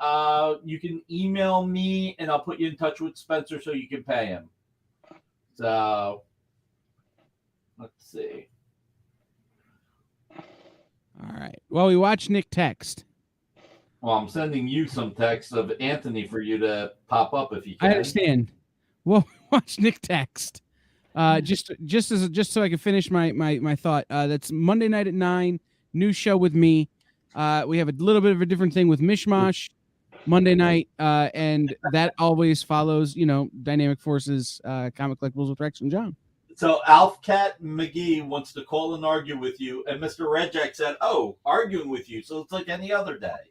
email me and I'll put you in touch with Spencer so you can pay him. So let's see. All right. Well, we watched Nick text. Well, I'm sending you some text of Anthony for you to pop up if you can. I understand. Well, watch Nick text. Just so I can finish my thought. That's Monday night at 9. New show with me. We have a little bit of a different thing with Mishmash Monday night, and that always follows, Dynamic Forces Comic Collectibles with Rex and John. So Alfcat McGee wants to call and argue with you, and Mr. Redjack said, "Oh, arguing with you, so it's like any other day."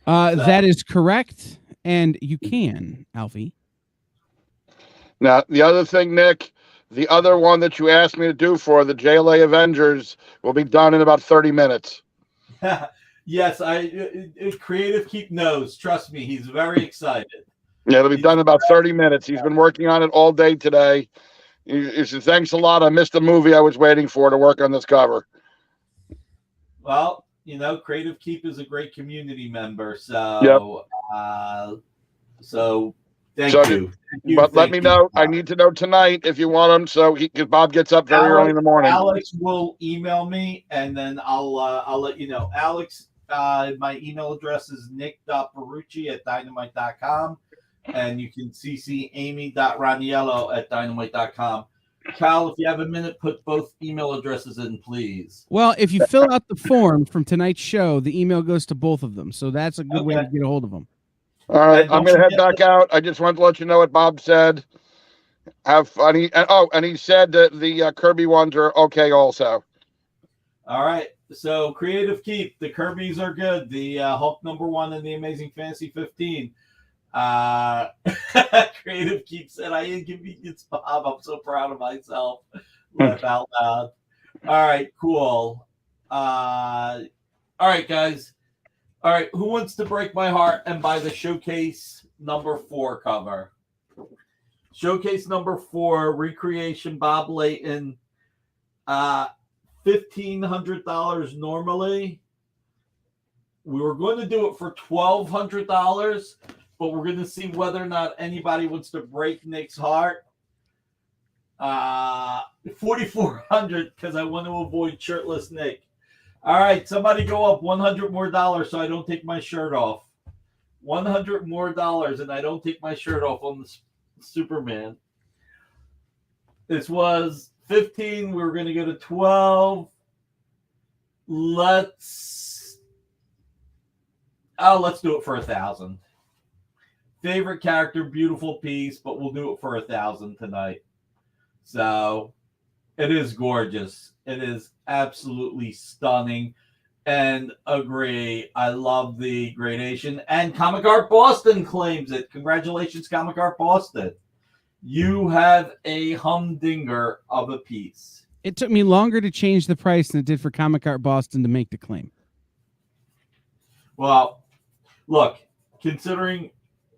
That is correct, and you can, Alfie. Now, the other thing, Nick, the other one that you asked me to do for the JLA Avengers will be done in about 30 minutes. Yes, Creative Keep knows. Trust me, he's very excited. Yeah, it'll be done in about 30 minutes. He's been working on it all day today. He said, "Thanks a lot. I missed the movie I was waiting for to work on this cover." Well, Creative Keep is a great community member, so thank you. But let me know. I need to know tonight if you want them, so because Bob gets up very early in the morning. Alex will email me, and then I'll let you know. Alex, my email address is nick.perucci@dynamite.com, and you can CC amy.raniello@dynamite.com. Cal, if you have a minute, put both email addresses in, please. Well, if you fill out the form from tonight's show, the email goes to both of them, so that's a good way to get a hold of them. All right, I'm going to head back out. I just wanted to let you know what Bob said. Have fun. And he said that the Kirby ones are okay also. All right. So Creative Keep, the Kirby's are good. The Hulk #1 and the Amazing Fantasy 15. Creative Keep said, "I inconvenience Bob. I'm so proud of myself." Laugh out loud. All right, cool. All right, guys. All right, who wants to break my heart and buy the Showcase #4 cover? Showcase #4, recreation Bob Layton. $1,500 normally. We were going to do it for $1,200, but we're going to see whether or not anybody wants to break Nick's heart. $4,400 because I want to avoid shirtless Nick. All right, somebody go up $100 more so I don't take my shirt off. $100 more and I don't take my shirt off on the Superman. This was 15. We were going to go to 12. Let's do it for 1,000. Favorite character, beautiful piece, but we'll do it for 1,000 tonight. So it is gorgeous. It is absolutely stunning. and agree. I love the gradation. And Comic Art Boston claims it. Congratulations, Comic Art Boston. You have a humdinger of a piece. It took me longer to change the price than it did for Comic Art Boston to make the claim. Well, look, considering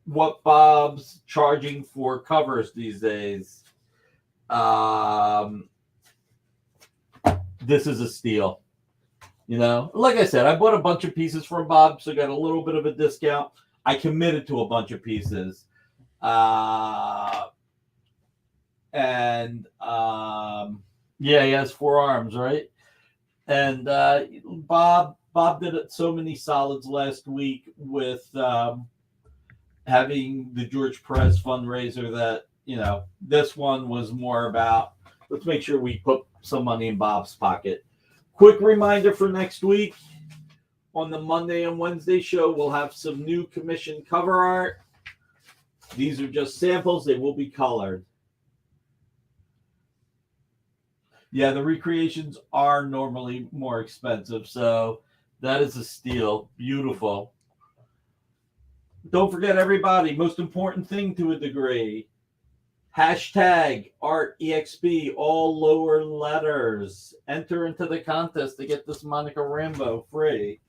what Bob's charging for covers these days, this is a steal. You know, like I said, I bought a bunch of pieces from Bob, so I got a little bit of a discount. I committed to a bunch of pieces. Yeah, he has 4 arms, right? And Bob did so many solids last week with having the George Perez fundraiser that, you know, this one was more about, let's make sure we put some money in Bob's pocket. Quick reminder for next week. On the Monday and Wednesday show, we'll have some new commission cover art. These are just samples. They will be colored. Yeah, the recreations are normally more expensive, so that is a steal. Beautiful. Don't forget, everybody, most important thing to a degree, hashtag ArtEXP, all lower letters. Enter into the contest to get this Monica Rambeau free.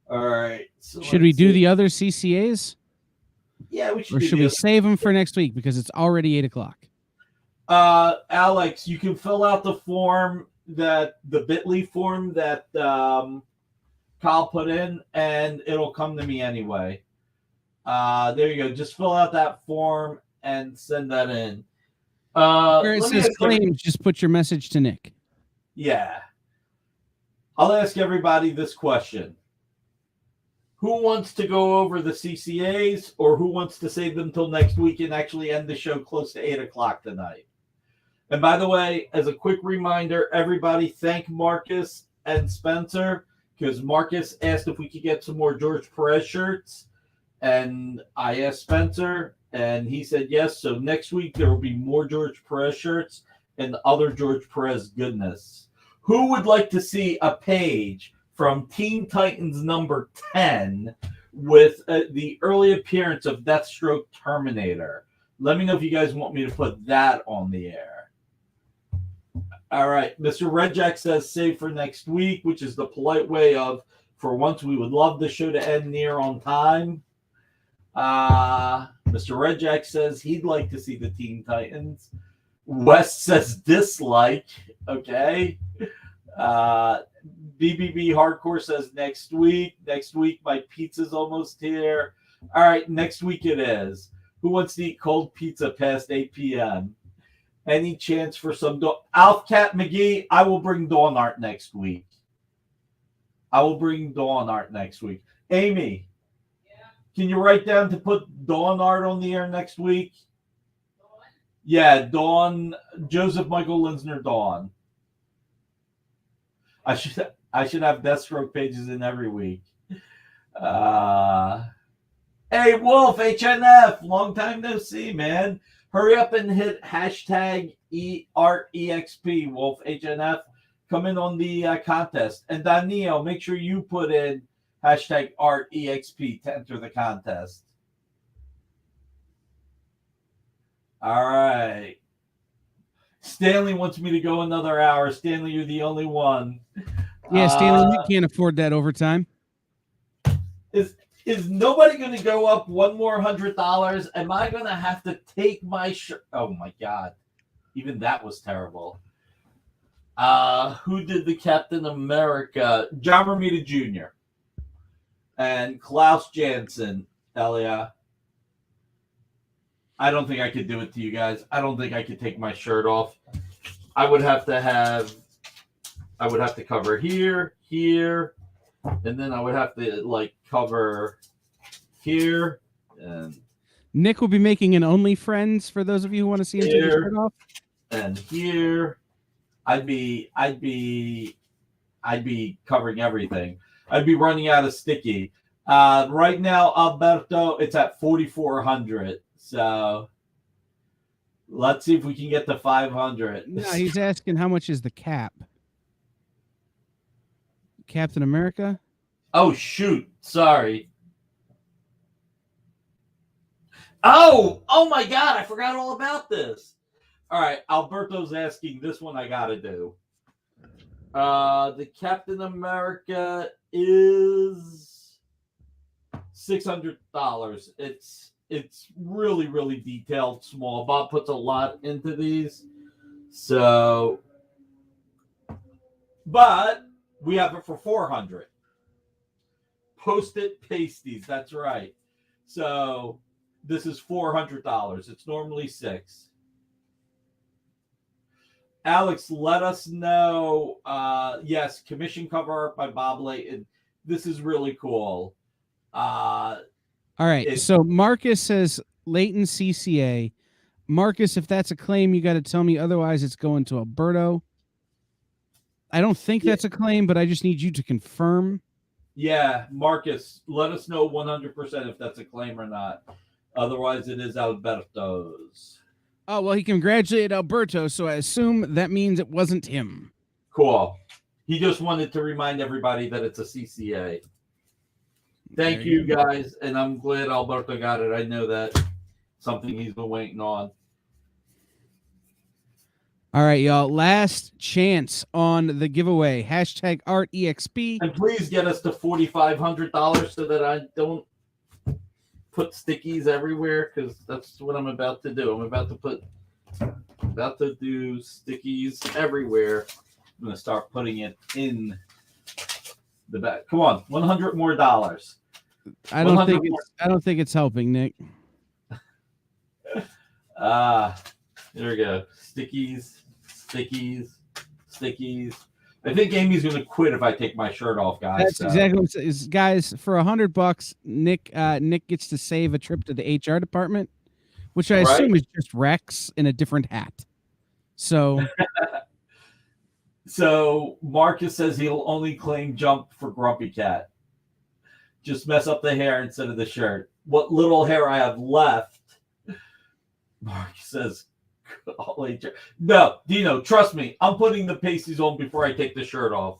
All right. So should we do the other CCAs? Yeah, we should. Or should we save them for next week because it's already 8:00? Alex, you can fill out the form, the bit.ly form that Kyle put in, and it'll come to me anyway. There you go. Just fill out that form and send that in. Where it says claims, just put your message to Nick. Yeah. I'll ask everybody this question. Who wants to go over the CCAs, or who wants to save them till next week and actually end the show close to 8:00 tonight? And by the way, as a quick reminder, everybody thank Marcus and Spencer, because Marcus asked if we could get some more George Perez shirts. And I asked Spencer, and he said yes. So next week, there will be more George Perez shirts and other George Perez goodness. Who would like to see a page from Teen Titans number 10 with the early appearance of Deathstroke Terminator? Let me know if you guys want me to put that on the air. All right. Mr. Redjack says save for next week, which is the polite way of, for once, we would love the show to end near on time. Mr. Redjack says he'd like to see the Teen Titans. West says dislike. Okay. BBB Hardcore says next week. Next week, my pizza's almost here. All right, next week it is. Who wants to eat cold pizza past 8 p.m.? Any chance for some Alf Cat McGee? I will bring Dawn Art next week. Amy, can you write down to put Dawn Art on the air next week? Dawn? Yeah, Dawn, Joseph Michael Linsner, Dawn. I should have Deathstroke pages in every week. Hey, Wolf, HNF, long time no see, man. Hurry up and hit hashtag ArtEXP, Wolf HNF. Come in on the contest. And Daniel, make sure you put in hashtag ArtEXP to enter the contest. All right. Stanley wants me to go another hour. Stanley, you're the only one. Yeah, Stanley, you can't afford that overtime. Is nobody going to go up one more $100? Am I going to have to take my shirt? Oh, my God. Even that was terrible. Who did the Captain America? John Romita Jr. And Klaus Janson, Elia. I don't think I could do it to you guys. I don't think I could take my shirt off. I would have to cover here, and then I would have to cover here. And Nick will be making an OnlyFriends for those of you who want to see him take his shirt off. And here, I'd be covering everything. I'd be running out of sticky. Right now, Alberto, it's at 4,400. So let's see if we can get to 500. No, he's asking how much is the cap. Captain America? Oh, shoot. Sorry. Oh my God. I forgot all about this. All right. Alberto's asking this one I got to do. The Captain America is $600. It's really, really detailed, small. Bob puts a lot into these. So, but we have it for $400. Post-it pasties. That's right. So this is $400. It's normally $600. Alex, let us know. Yes, commission cover art by Bob Layton. This is really cool. All right. So Marcus says Layton CCA. Marcus, if that's a claim, you got to tell me. Otherwise, it's going to Alberto. I don't think that's a claim, but I just need you to confirm. Yeah, Marcus, let us know 100% if that's a claim or not. Otherwise, it is Alberto's. Oh, well, he congratulated Alberto, so I assume that means it wasn't him. Cool. He just wanted to remind everybody that it's a CCA. Thank you, guys, and I'm glad Alberto got it. I know that something he's been waiting on. All right, y'all. Last chance on the giveaway. Hashtag ArtEXP. And please get us to $4,500 so that I don't put stickies everywhere, because that's what I'm about to do. I'm about to do stickies everywhere. I'm going to start putting it in the back. Come on, $100 more. I don't think it's helping, Nick. There we go. Stickies. I think Amy's going to quit if I take my shirt off, guys. That's exactly what it is. Guys, for $100, Nick gets to save a trip to the HR department, which I assume is just Rex in a different hat. So, so Marcus says he'll only claim jump for Grumpy Cat. Just mess up the hair instead of the shirt. What little hair I have left, Marcus says, no, Dino, trust me. I'm putting the pasties on before I take the shirt off.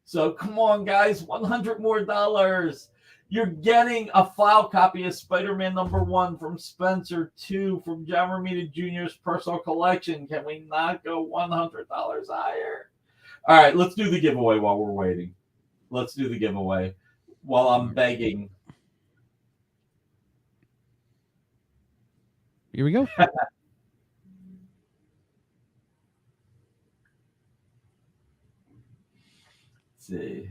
So come on, guys, $100 more. You're getting a file copy of Spider-Man #1 from Spencer, 2 from John Romita Jr.'s personal collection. Can we not go $100 higher? All right, let's do the giveaway while we're waiting. Let's do the giveaway while I'm begging. Here we go. See.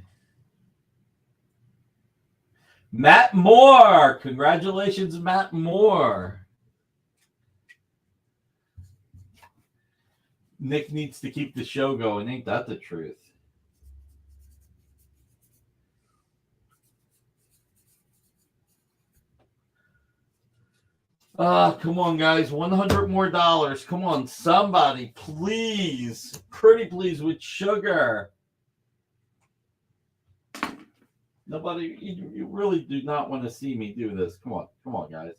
Matt Moore. Congratulations, Matt Moore. Nick needs to keep the show going. Ain't that the truth? Come on, guys. $100 more. Come on, somebody, please. Pretty please with sugar. Nobody, you really do not want to see me do this. Come on, guys.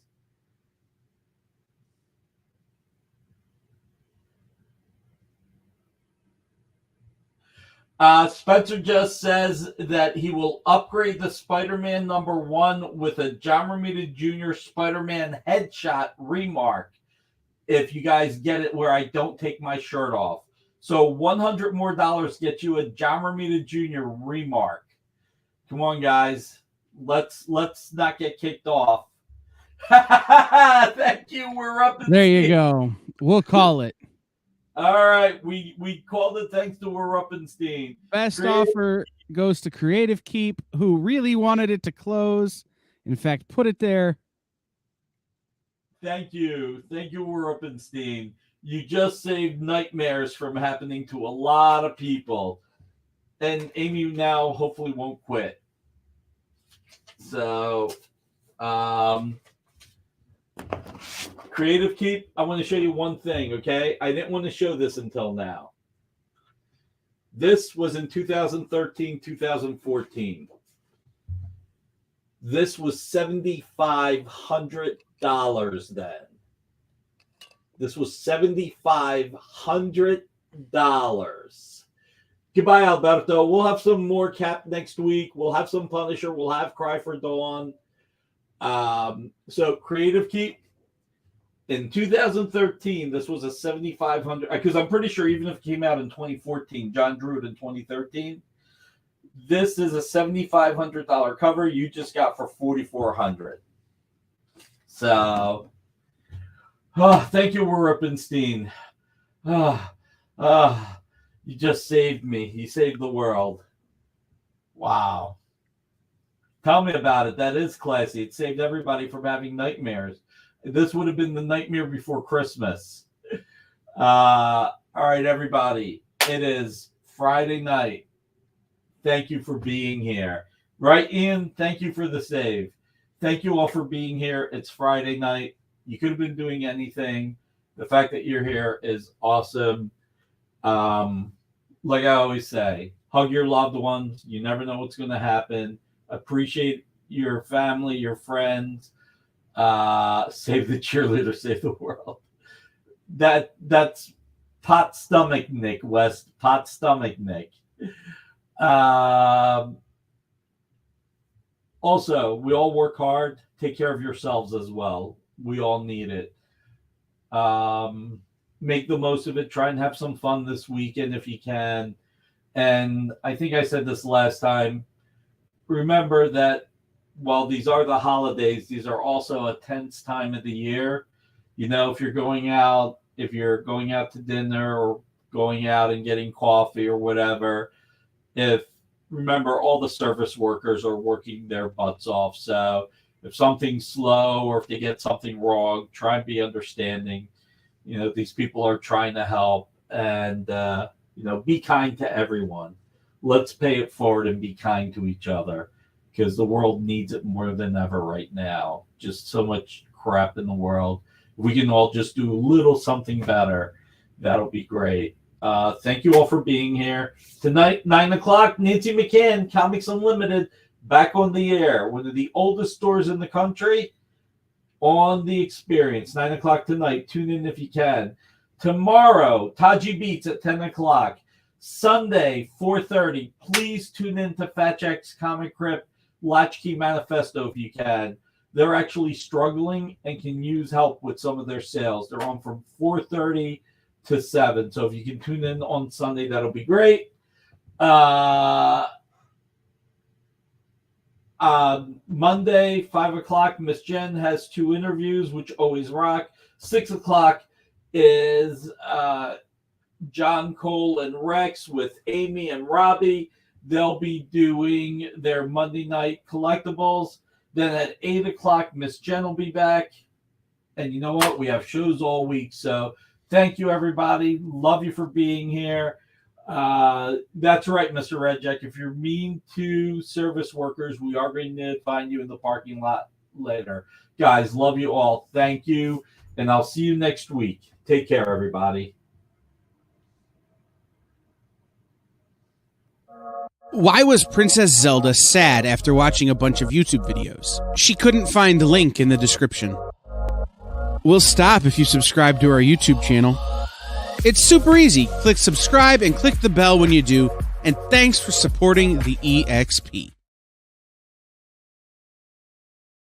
Spencer just says that he will upgrade the Spider-Man #1 with a John Romita Jr. Spider-Man headshot remark if you guys get it where I don't take my shirt off. So $100 more gets you a John Romita Jr. remark. Come on, guys. Let's not get kicked off. Thank you. We're up. There you go. We'll call it. All right. We called it thanks to We're Uppenstein. Best offer goes to Creative Keep, who really wanted it to close. In fact, put it there. Thank you. Thank you, We're Uppenstein. You just saved nightmares from happening to a lot of people. And Amy now hopefully won't quit. So, Creative Keep, I want to show you one thing, okay? I didn't want to show this until now. This was in 2013, 2014. This was $7,500 then. This was $7,500. Goodbye, Alberto. We'll have some more Cap next week. We'll have some Punisher. We'll have Cry for Dawn. So Creative Keep. In 2013, this was a 7,500, because I'm pretty sure even if it came out in 2014, John drew it in 2013. This is a $7,500 cover you just got for $4,400. So, thank you, Rubenstein. You just saved me. You saved the world. Wow. Tell me about it. That is classy. It saved everybody from having nightmares. This would have been the nightmare before Christmas. All right, everybody. It is Friday night. Thank you for being here. Right, Ian? Thank you for the save. Thank you all for being here. It's Friday night. You could have been doing anything. The fact that you're here is awesome. Like I always say, hug your loved ones. You never know what's going to happen. Appreciate your family, your friends. Save the cheerleader, save the world. That's pot stomach Nick West. Pot stomach Nick. Also, we all work hard. Take care of yourselves as well. We all need it. Make the most of it. Try and have some fun this weekend if you can. And I think I said this last time. Remember that while these are the holidays, these are also a tense time of the year. You know, if you're going out to dinner or going out and getting coffee or whatever, remember all the service workers are working their butts off. So if something's slow or if they get something wrong, try and be understanding. You know, these people are trying to help, and, be kind to everyone. Let's pay it forward and be kind to each other, because the world needs it more than ever right now. Just so much crap in the world. If we can all just do a little something better, that'll be great. Thank you all for being here. Tonight, 9 o'clock, Nancy McCann, Comics Unlimited, back on the air. One of the oldest stores in the country on the experience. 9 o'clock tonight. Tune in if you can. Tomorrow, Taji Beats at 10 o'clock. Sunday, 4:30. Please tune in to Fat Jack's Comic Crypt Latchkey Manifesto if you can. They're actually struggling and can use help with some of their sales. They're on from 4:30 to 7. So if you can tune in on Sunday, that'll be great. Monday, 5 o'clock, Miss Jen has 2 interviews, which always rock. 6 o'clock is John Cole and Rex with Amy and Robbie. They'll be doing their Monday night collectibles. Then at 8 o'clock, Miss Jen will be back. And you know what? We have shows all week. So thank you, everybody. Love you for being here. That's right, Mr. Redjack. If you're mean to service workers, we are going to find you in the parking lot later. Guys, love you all. Thank you. And I'll see you next week. Take care, everybody. Why was Princess Zelda sad after watching a bunch of YouTube videos? She couldn't find the link in the description. We'll stop if you subscribe to our YouTube channel. It's super easy. Click subscribe and click the bell when you do. And thanks for supporting the EXP.